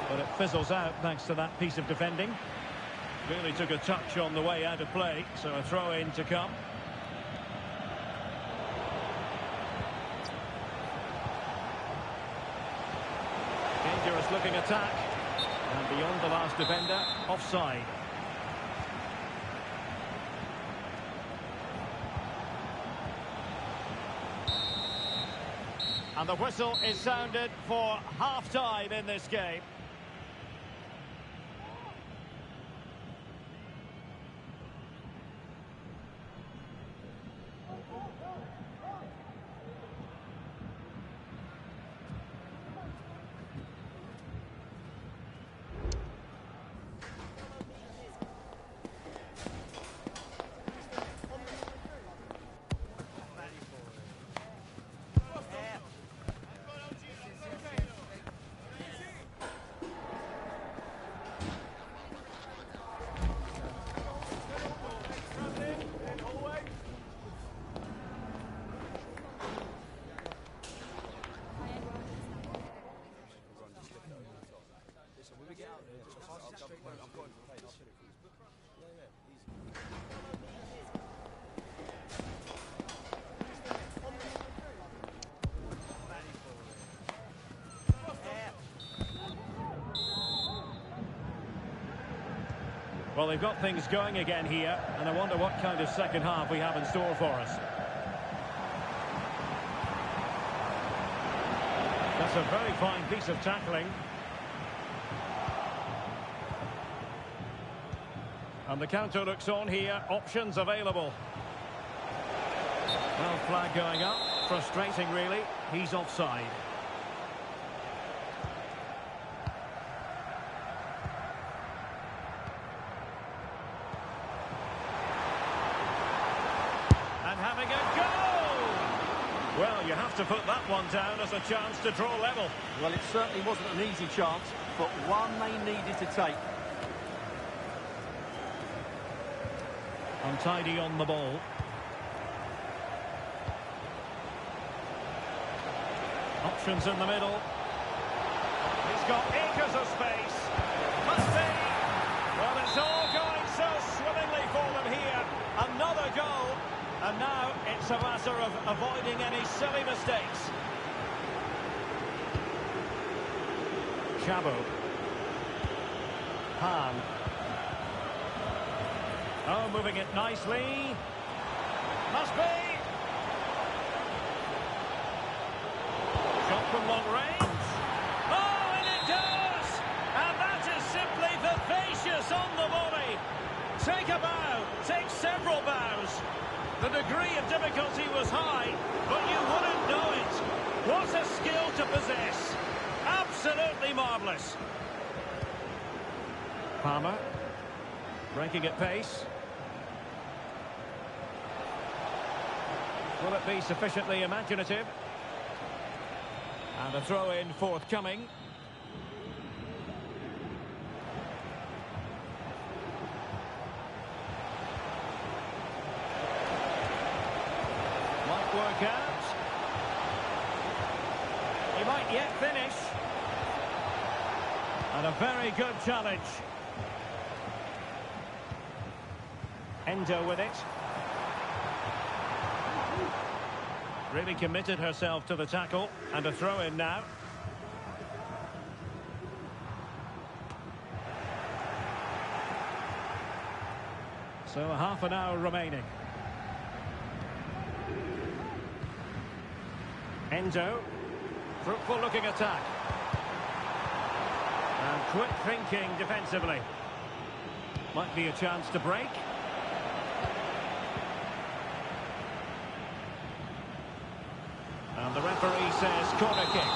But it fizzles out thanks to that piece of defending. Really took a touch on the way out of play, so a throw-in to come. Dangerous looking attack. And beyond the last defender, offside. And the whistle is sounded for half-time in this game. Well, they've got things going again here, and I wonder what kind of second half we have in store for us. That's a very fine piece of tackling. And the counter looks on here, options available. Well, flag going up. Frustrating, really. He's offside. And having a go! Well, you have to put that one down as a chance to draw level. Well, it certainly wasn't an easy chance, but one they needed to take. Untidy on the ball. Options in the middle. He's got acres of space. Must be. Well, it's all going so swimmingly for them here. Another goal. And now it's a matter of avoiding any silly mistakes. Chabo. Han. Oh, moving it nicely. Must be. Shot from long range. Oh, and it goes! And that is simply vivacious on the volley. Take a bow. Take several bows. The degree of difficulty was high, but you wouldn't know it. What a skill to possess. Absolutely marvellous. Palmer. Breaking at pace. Will it be sufficiently imaginative? And a throw-in forthcoming. Might work out. He might yet finish. And a very good challenge. Endo with it. Really committed herself to the tackle. And a throw-in now. So a half an hour remaining. Endo. Fruitful looking attack. And quick thinking defensively. Might be a chance to break. And the referee says corner kick.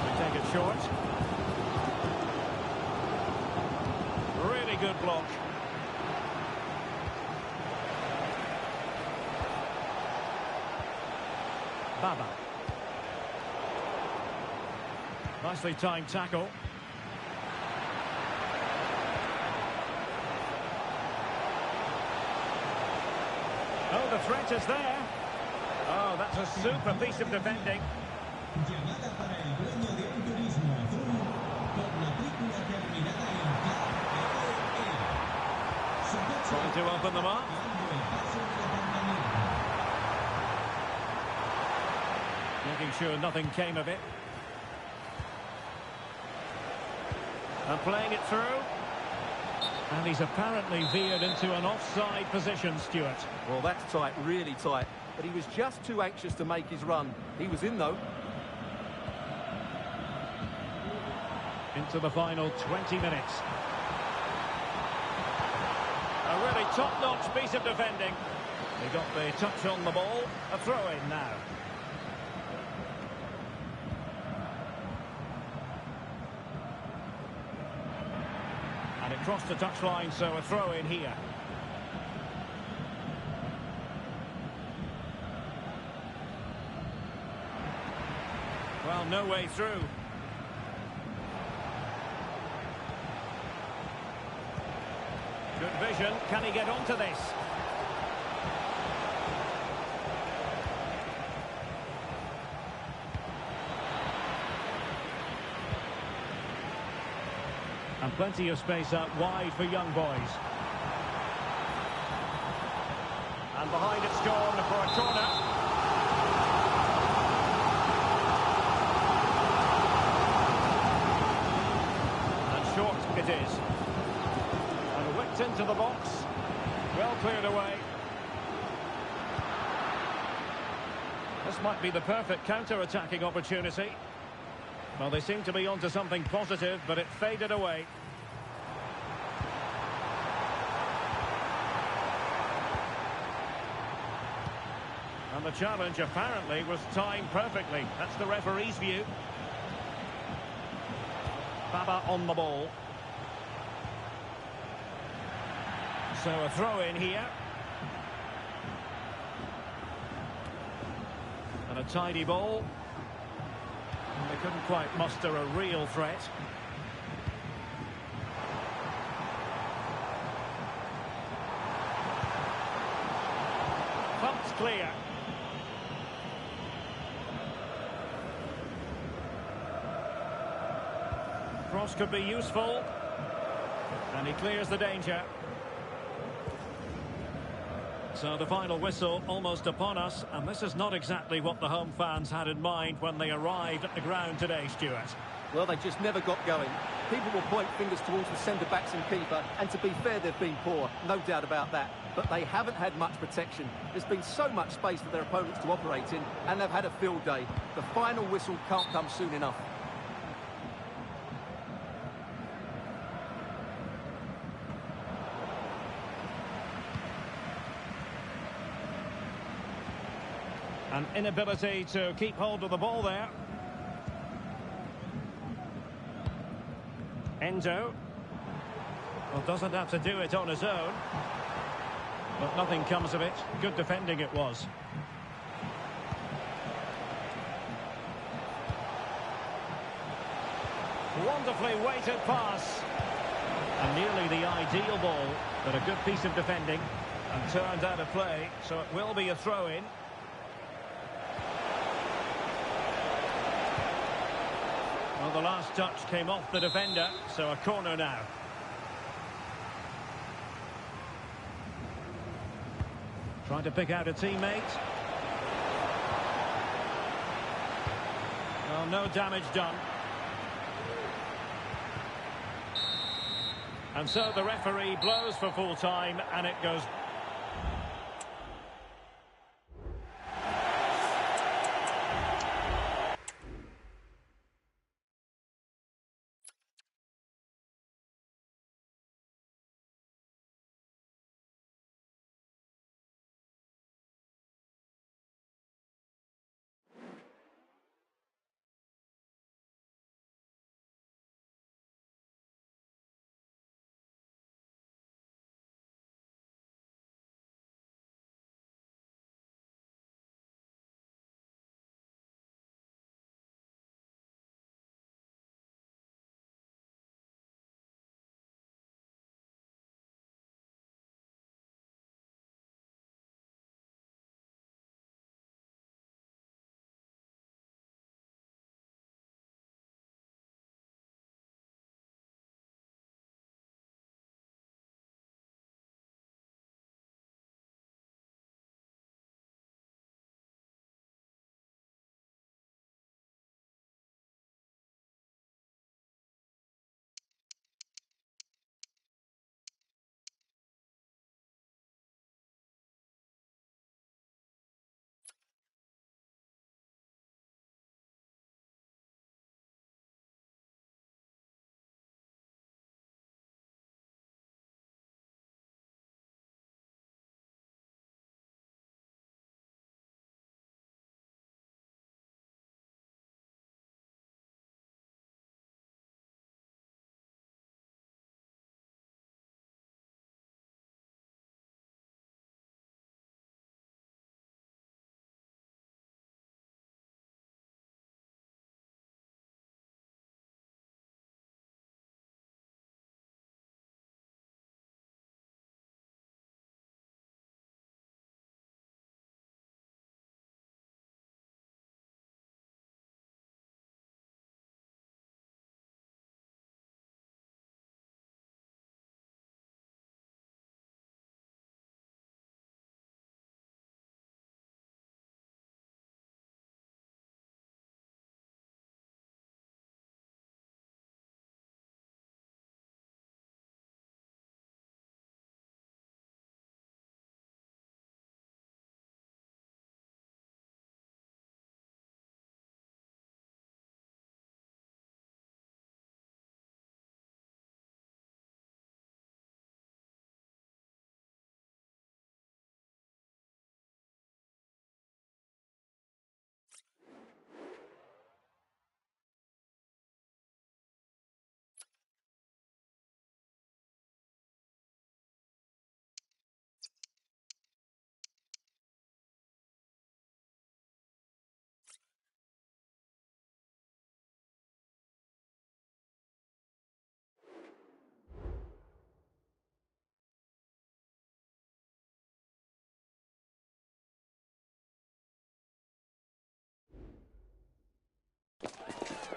We take it short. Really good block. Baba. Nicely timed tackle. Oh, the threat is there. Oh, that's a super piece of defending. Llamada para el dueño de un turismo azul con matrícula terminada en KLE. Trying to open them up. Making sure nothing came of it. And playing it through. And he's apparently veered into an offside position, Stuart. Well, that's tight, really tight. But he was just too anxious to make his run. He was in, though. Into the final 20 minutes. A really top-notch piece of defending. He got the touch on the ball. A throw-in now. And it crossed the touchline, so a throw-in here. Well, no way through. Good vision. Can he get onto this? And plenty of space out wide for young boys. And behind it's gone for a corner. And short it is. And whipped into the box. Well cleared away. This might be the perfect counter-attacking opportunity. Well, they seem to be onto something positive, but it faded away. And the challenge apparently was timed perfectly. That's the referee's view. Baba on the ball. So a throw in here. And a tidy ball. And they couldn't quite muster a real threat. Pumped clear. Cross could be useful. And he clears the danger. So the final whistle almost upon us, and this is not exactly what the home fans had in mind when they arrived at the ground today, Stuart. Well, they just never got going. People will point fingers towards the centre-backs and keeper, and to be fair, they've been poor, no doubt about that. But they haven't had much protection. There's been so much space for their opponents to operate in, and they've had a field day. The final whistle can't come soon enough. An inability to keep hold of the ball there. Endo. Well, doesn't have to do it on his own. But nothing comes of it. Good defending it was. Wonderfully weighted pass. And nearly the ideal ball, but a good piece of defending. And turned out of play, so it will be a throw-in. Well, the last touch came off the defender, so a corner now. Trying to pick out a teammate. Well, no damage done. And so the referee blows for full time, and it goes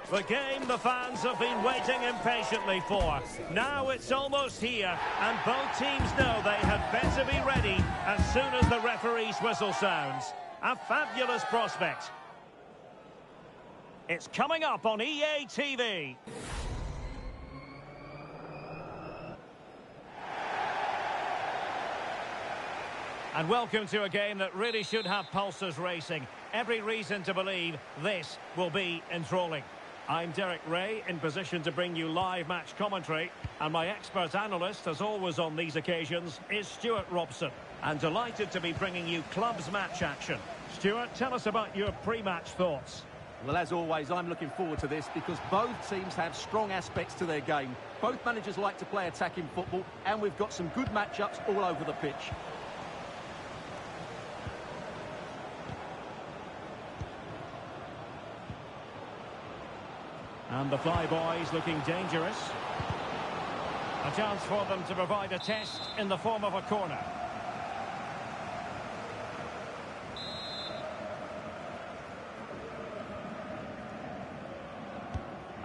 The game the fans have been waiting impatiently for. Now it's almost here, and both teams know they had better be ready as soon as the referee's whistle sounds. A fabulous prospect. It's coming up on EA TV. And welcome to a game that really should have pulses racing. Every reason to believe this will be enthralling. I'm Derek Ray, in position to bring you live match commentary. And my expert analyst, as always on these occasions, is Stuart Robson. And delighted to be bringing you clubs match action. Stuart, tell us about your pre-match thoughts. Well, as always, I'm looking forward to this because both teams have strong aspects to their game. Both managers like to play attacking football, and we've got some good matchups all over the pitch. And the Flyboys looking dangerous. A chance for them to provide a test in the form of a corner.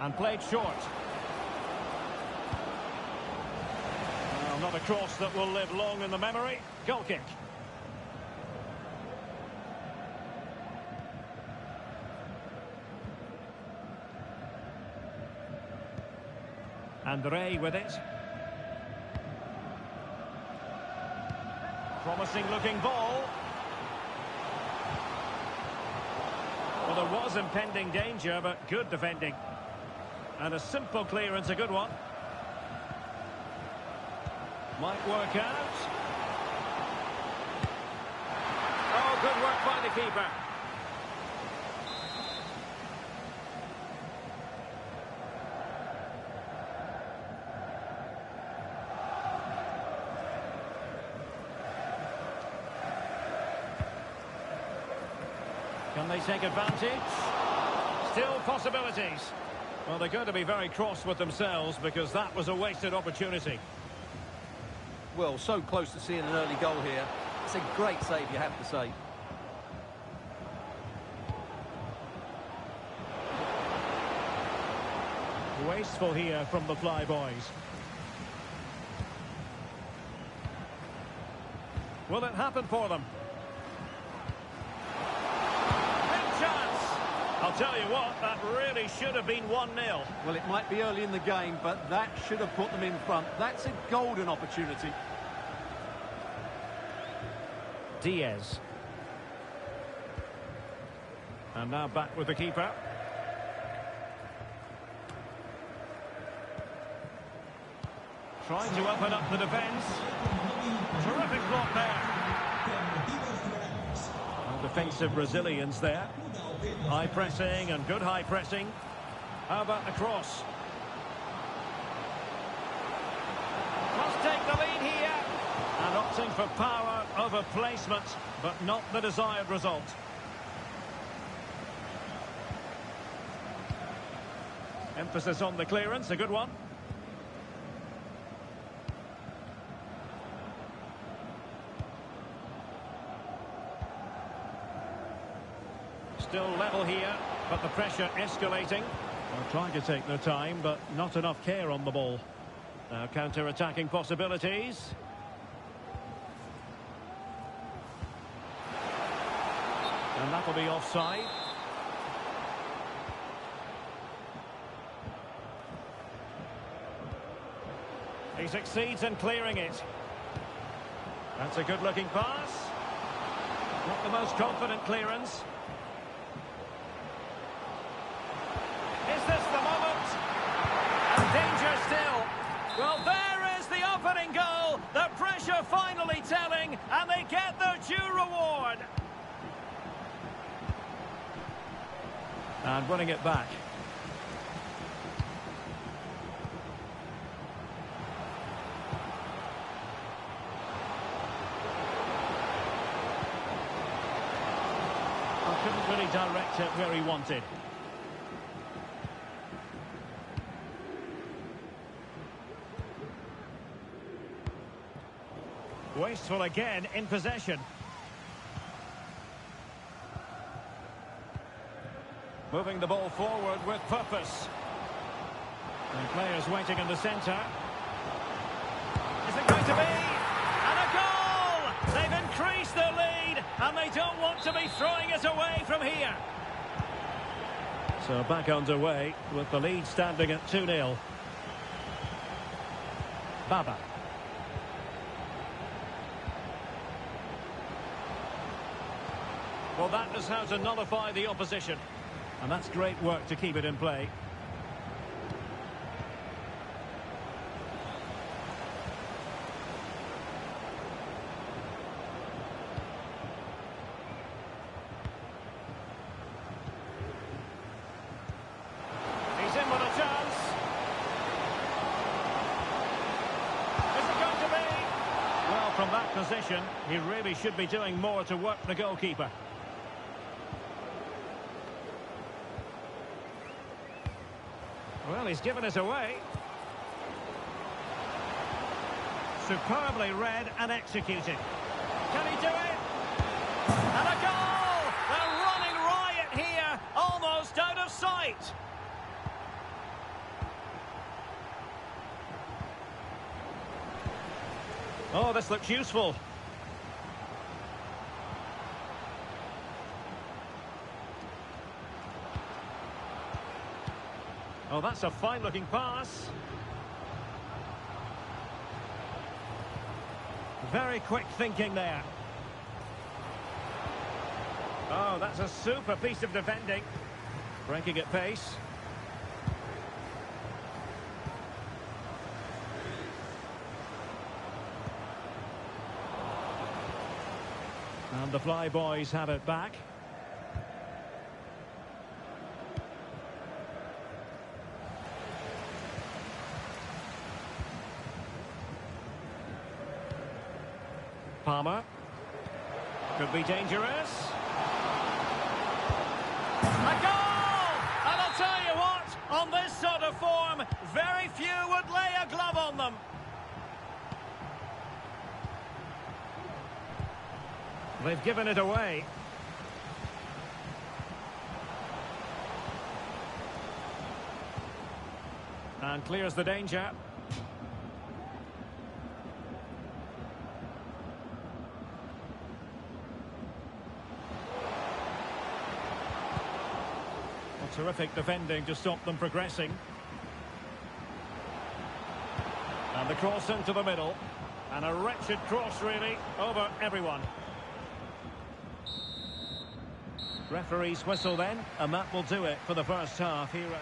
And played short. Well, not a cross that will live long in the memory. Goal kick. And Ray with it. Promising looking ball. Well, there was impending danger, but good defending. And a simple clearance, a good one. Might work out. Oh, good work by the keeper. Can they take advantage? Still possibilities. Well, they're going to be very cross with themselves because that was a wasted opportunity. Well, so close to seeing an early goal here. It's a great save, you have to say. Wasteful here from the Flyboys. Will it happen for them? I'll tell you what, that really should have been 1-0. Well, it might be early in the game, but that should have put them in front. That's a golden opportunity. Diaz. And now back with the keeper. Trying to open up the defence. Terrific block there. Well, defensive resilience there. High pressing and good high pressing. How about the cross? Must take the lead here. And opting for power over placement, but not the desired result. Emphasis on the clearance, a good one. Still level here, but the pressure escalating. They're trying to take their time, but not enough care on the ball. Now counter-attacking possibilities. And that'll be offside. He succeeds in clearing it. That's a good-looking pass. Not the most confident clearance. Is this the moment? And danger still. Well, there is the opening goal. The pressure finally telling, and they get their due reward. And winning it back. I couldn't really direct it where he wanted. Wasteful again in possession. Moving the ball forward with purpose. And players waiting in the centre. Is it going to be? And a goal! They've increased their lead, and they don't want to be throwing it away from here. So back underway with the lead standing at 2-0. Baba. Well, that is how to nullify the opposition. And that's great work to keep it in play. He's in with a chance. Is it going to be? Well, from that position, he really should be doing more to work the goalkeeper. Well, he's given it away. Superbly read and executed. Can he do it? And a goal! They're running riot here, almost out of sight. Oh, this looks useful. Oh, that's a fine-looking pass. Very quick thinking there. Oh, that's a super piece of defending. Breaking at pace. And the Flyboys have it back. Palmer. Could be dangerous. A goal! And I'll tell you what, on this sort of form, very few would lay a glove on them. They've given it away. And clears the danger. Terrific defending to stop them progressing. And the cross into the middle. And a wretched cross, really, over everyone. Referee's whistle then, and that will do it for the first half here at...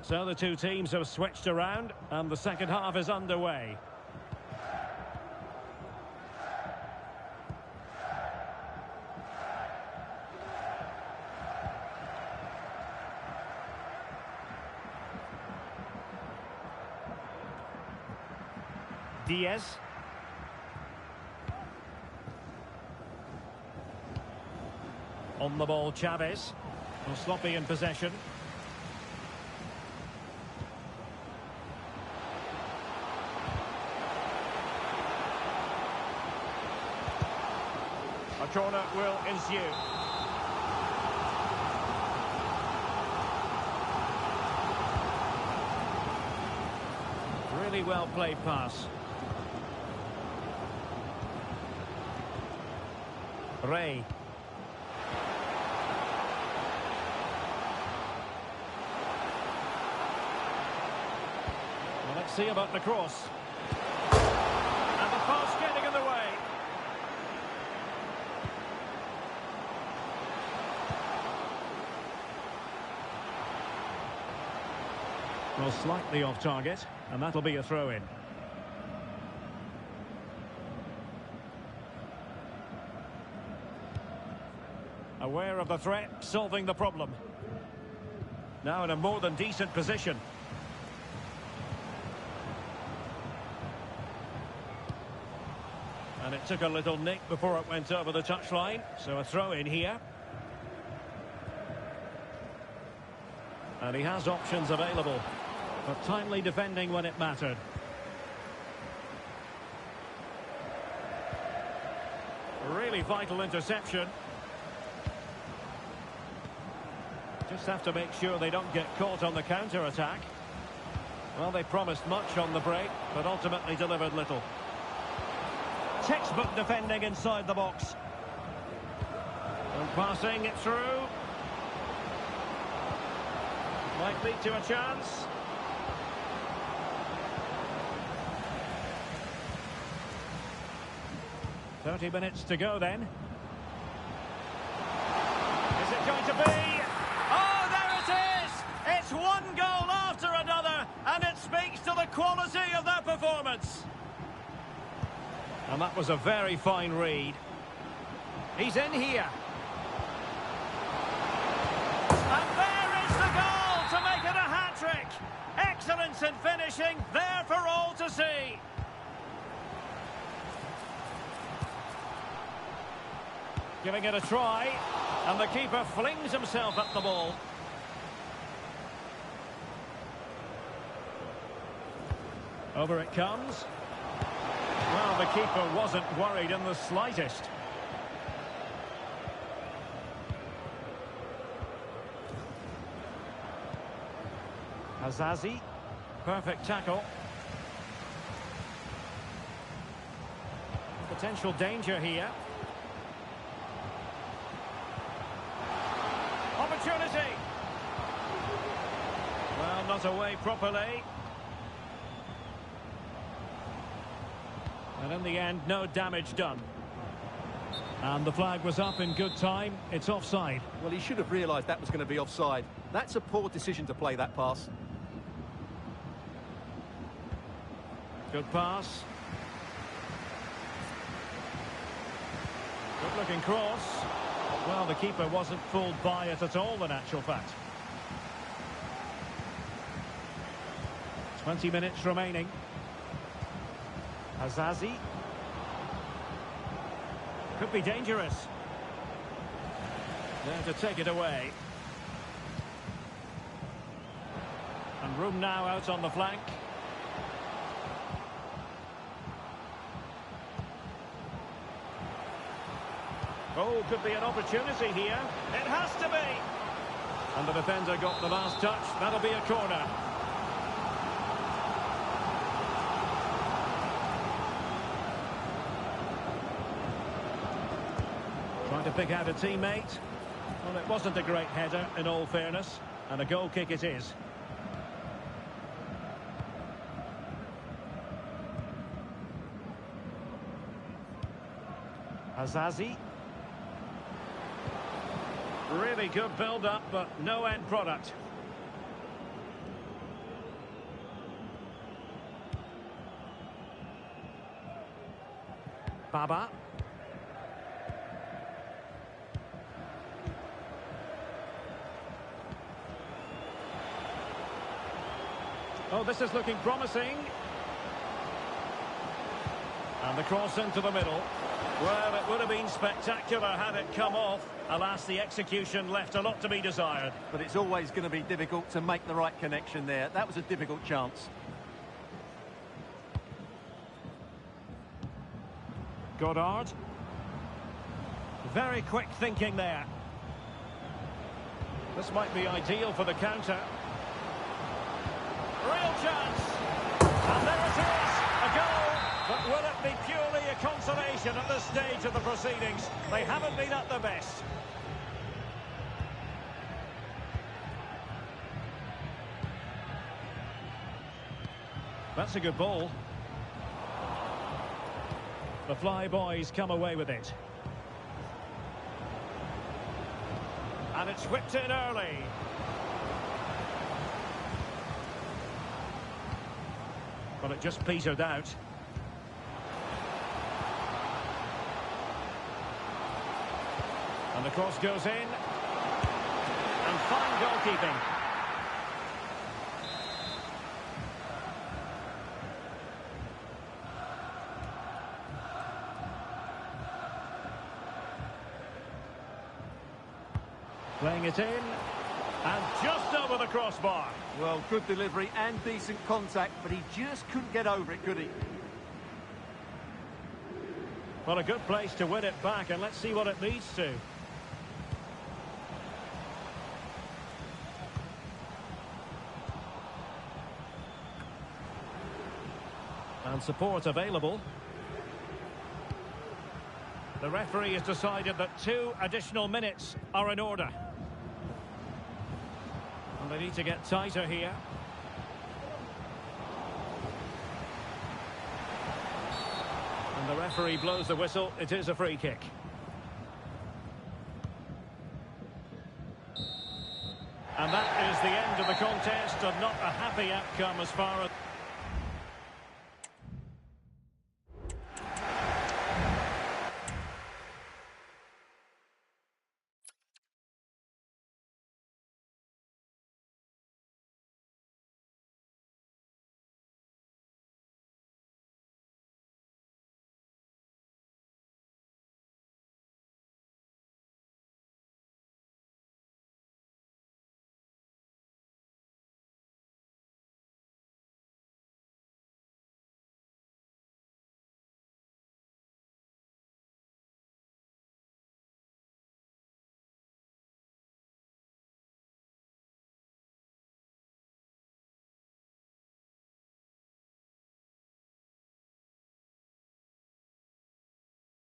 So the two teams have switched around, and the second half is underway. Diaz. On the ball, Chavez. Well, sloppy in possession. A corner will ensue. Really well played pass. Ray. Well, let's see about the cross. And the pass getting in the way. Well, slightly off target, and that'll be a throw-in. Aware of the threat, solving the problem. Now in a more than decent position. And it took a little nick before it went over the touchline, so a throw-in here. And he has options available, but timely defending when it mattered. Really vital interception. Just have to make sure they don't get caught on the counter-attack. Well, they promised much on the break, but ultimately delivered little. Textbook defending inside the box. And passing it through. Might lead to a chance. "30 minutes to go then. Is it going to be? Oh, there it is! It's one goal after another, and it speaks to the quality of their performance. And that was a very fine read. He's in here. And there is the goal to make it a hat-trick. Excellence in finishing, there for all to see. Giving it a try, and the keeper flings himself at the ball. Over it comes. Well, the keeper wasn't worried in the slightest. Hazazi, perfect tackle. Potential danger here. Opportunity. Well, not away properly. And in the end, no damage done. And the flag was up in good time. It's offside. Well, he should have realised that was going to be offside. That's a poor decision to play that pass. Good pass. Good looking cross. Well, the keeper wasn't fooled by it at all, in actual fact. 20 minutes remaining. Hazazi. Could be dangerous. There to take it away. And room now out on the flank. Oh, could be an opportunity here. It has to be. And the defender got the last touch. That'll be a corner. Trying to pick out a teammate. Well, it wasn't a great header, in all fairness. And a goal kick it is. Hazazi. Really good build-up, but no end product. Baba. Oh, this is looking promising. And the cross into the middle. Well, it would have been spectacular had it come off. Alas, the execution left a lot to be desired. But it's always going to be difficult to make the right connection there. That was a difficult chance. Goddard. Very quick thinking there. This might be ideal for the counter. Real chance. And there it is. A goal. But will it be purely a consolation at this stage of the proceedings? They haven't been at their best. That's a good ball. The Fly Boys come away with it. And it's whipped in early. But it just petered out. And the cross goes in. And fine goalkeeping. Playing it in. And just over the crossbar. Well, good delivery and decent contact, but he just couldn't get over it, could he? Well, a good place to win it back, and let's see what it leads to. And support available. The referee has decided that 2 additional minutes are in order. And they need to get tighter here. And the referee blows the whistle. It is a free kick. And that is the end of the contest, and not a happy outcome as far as...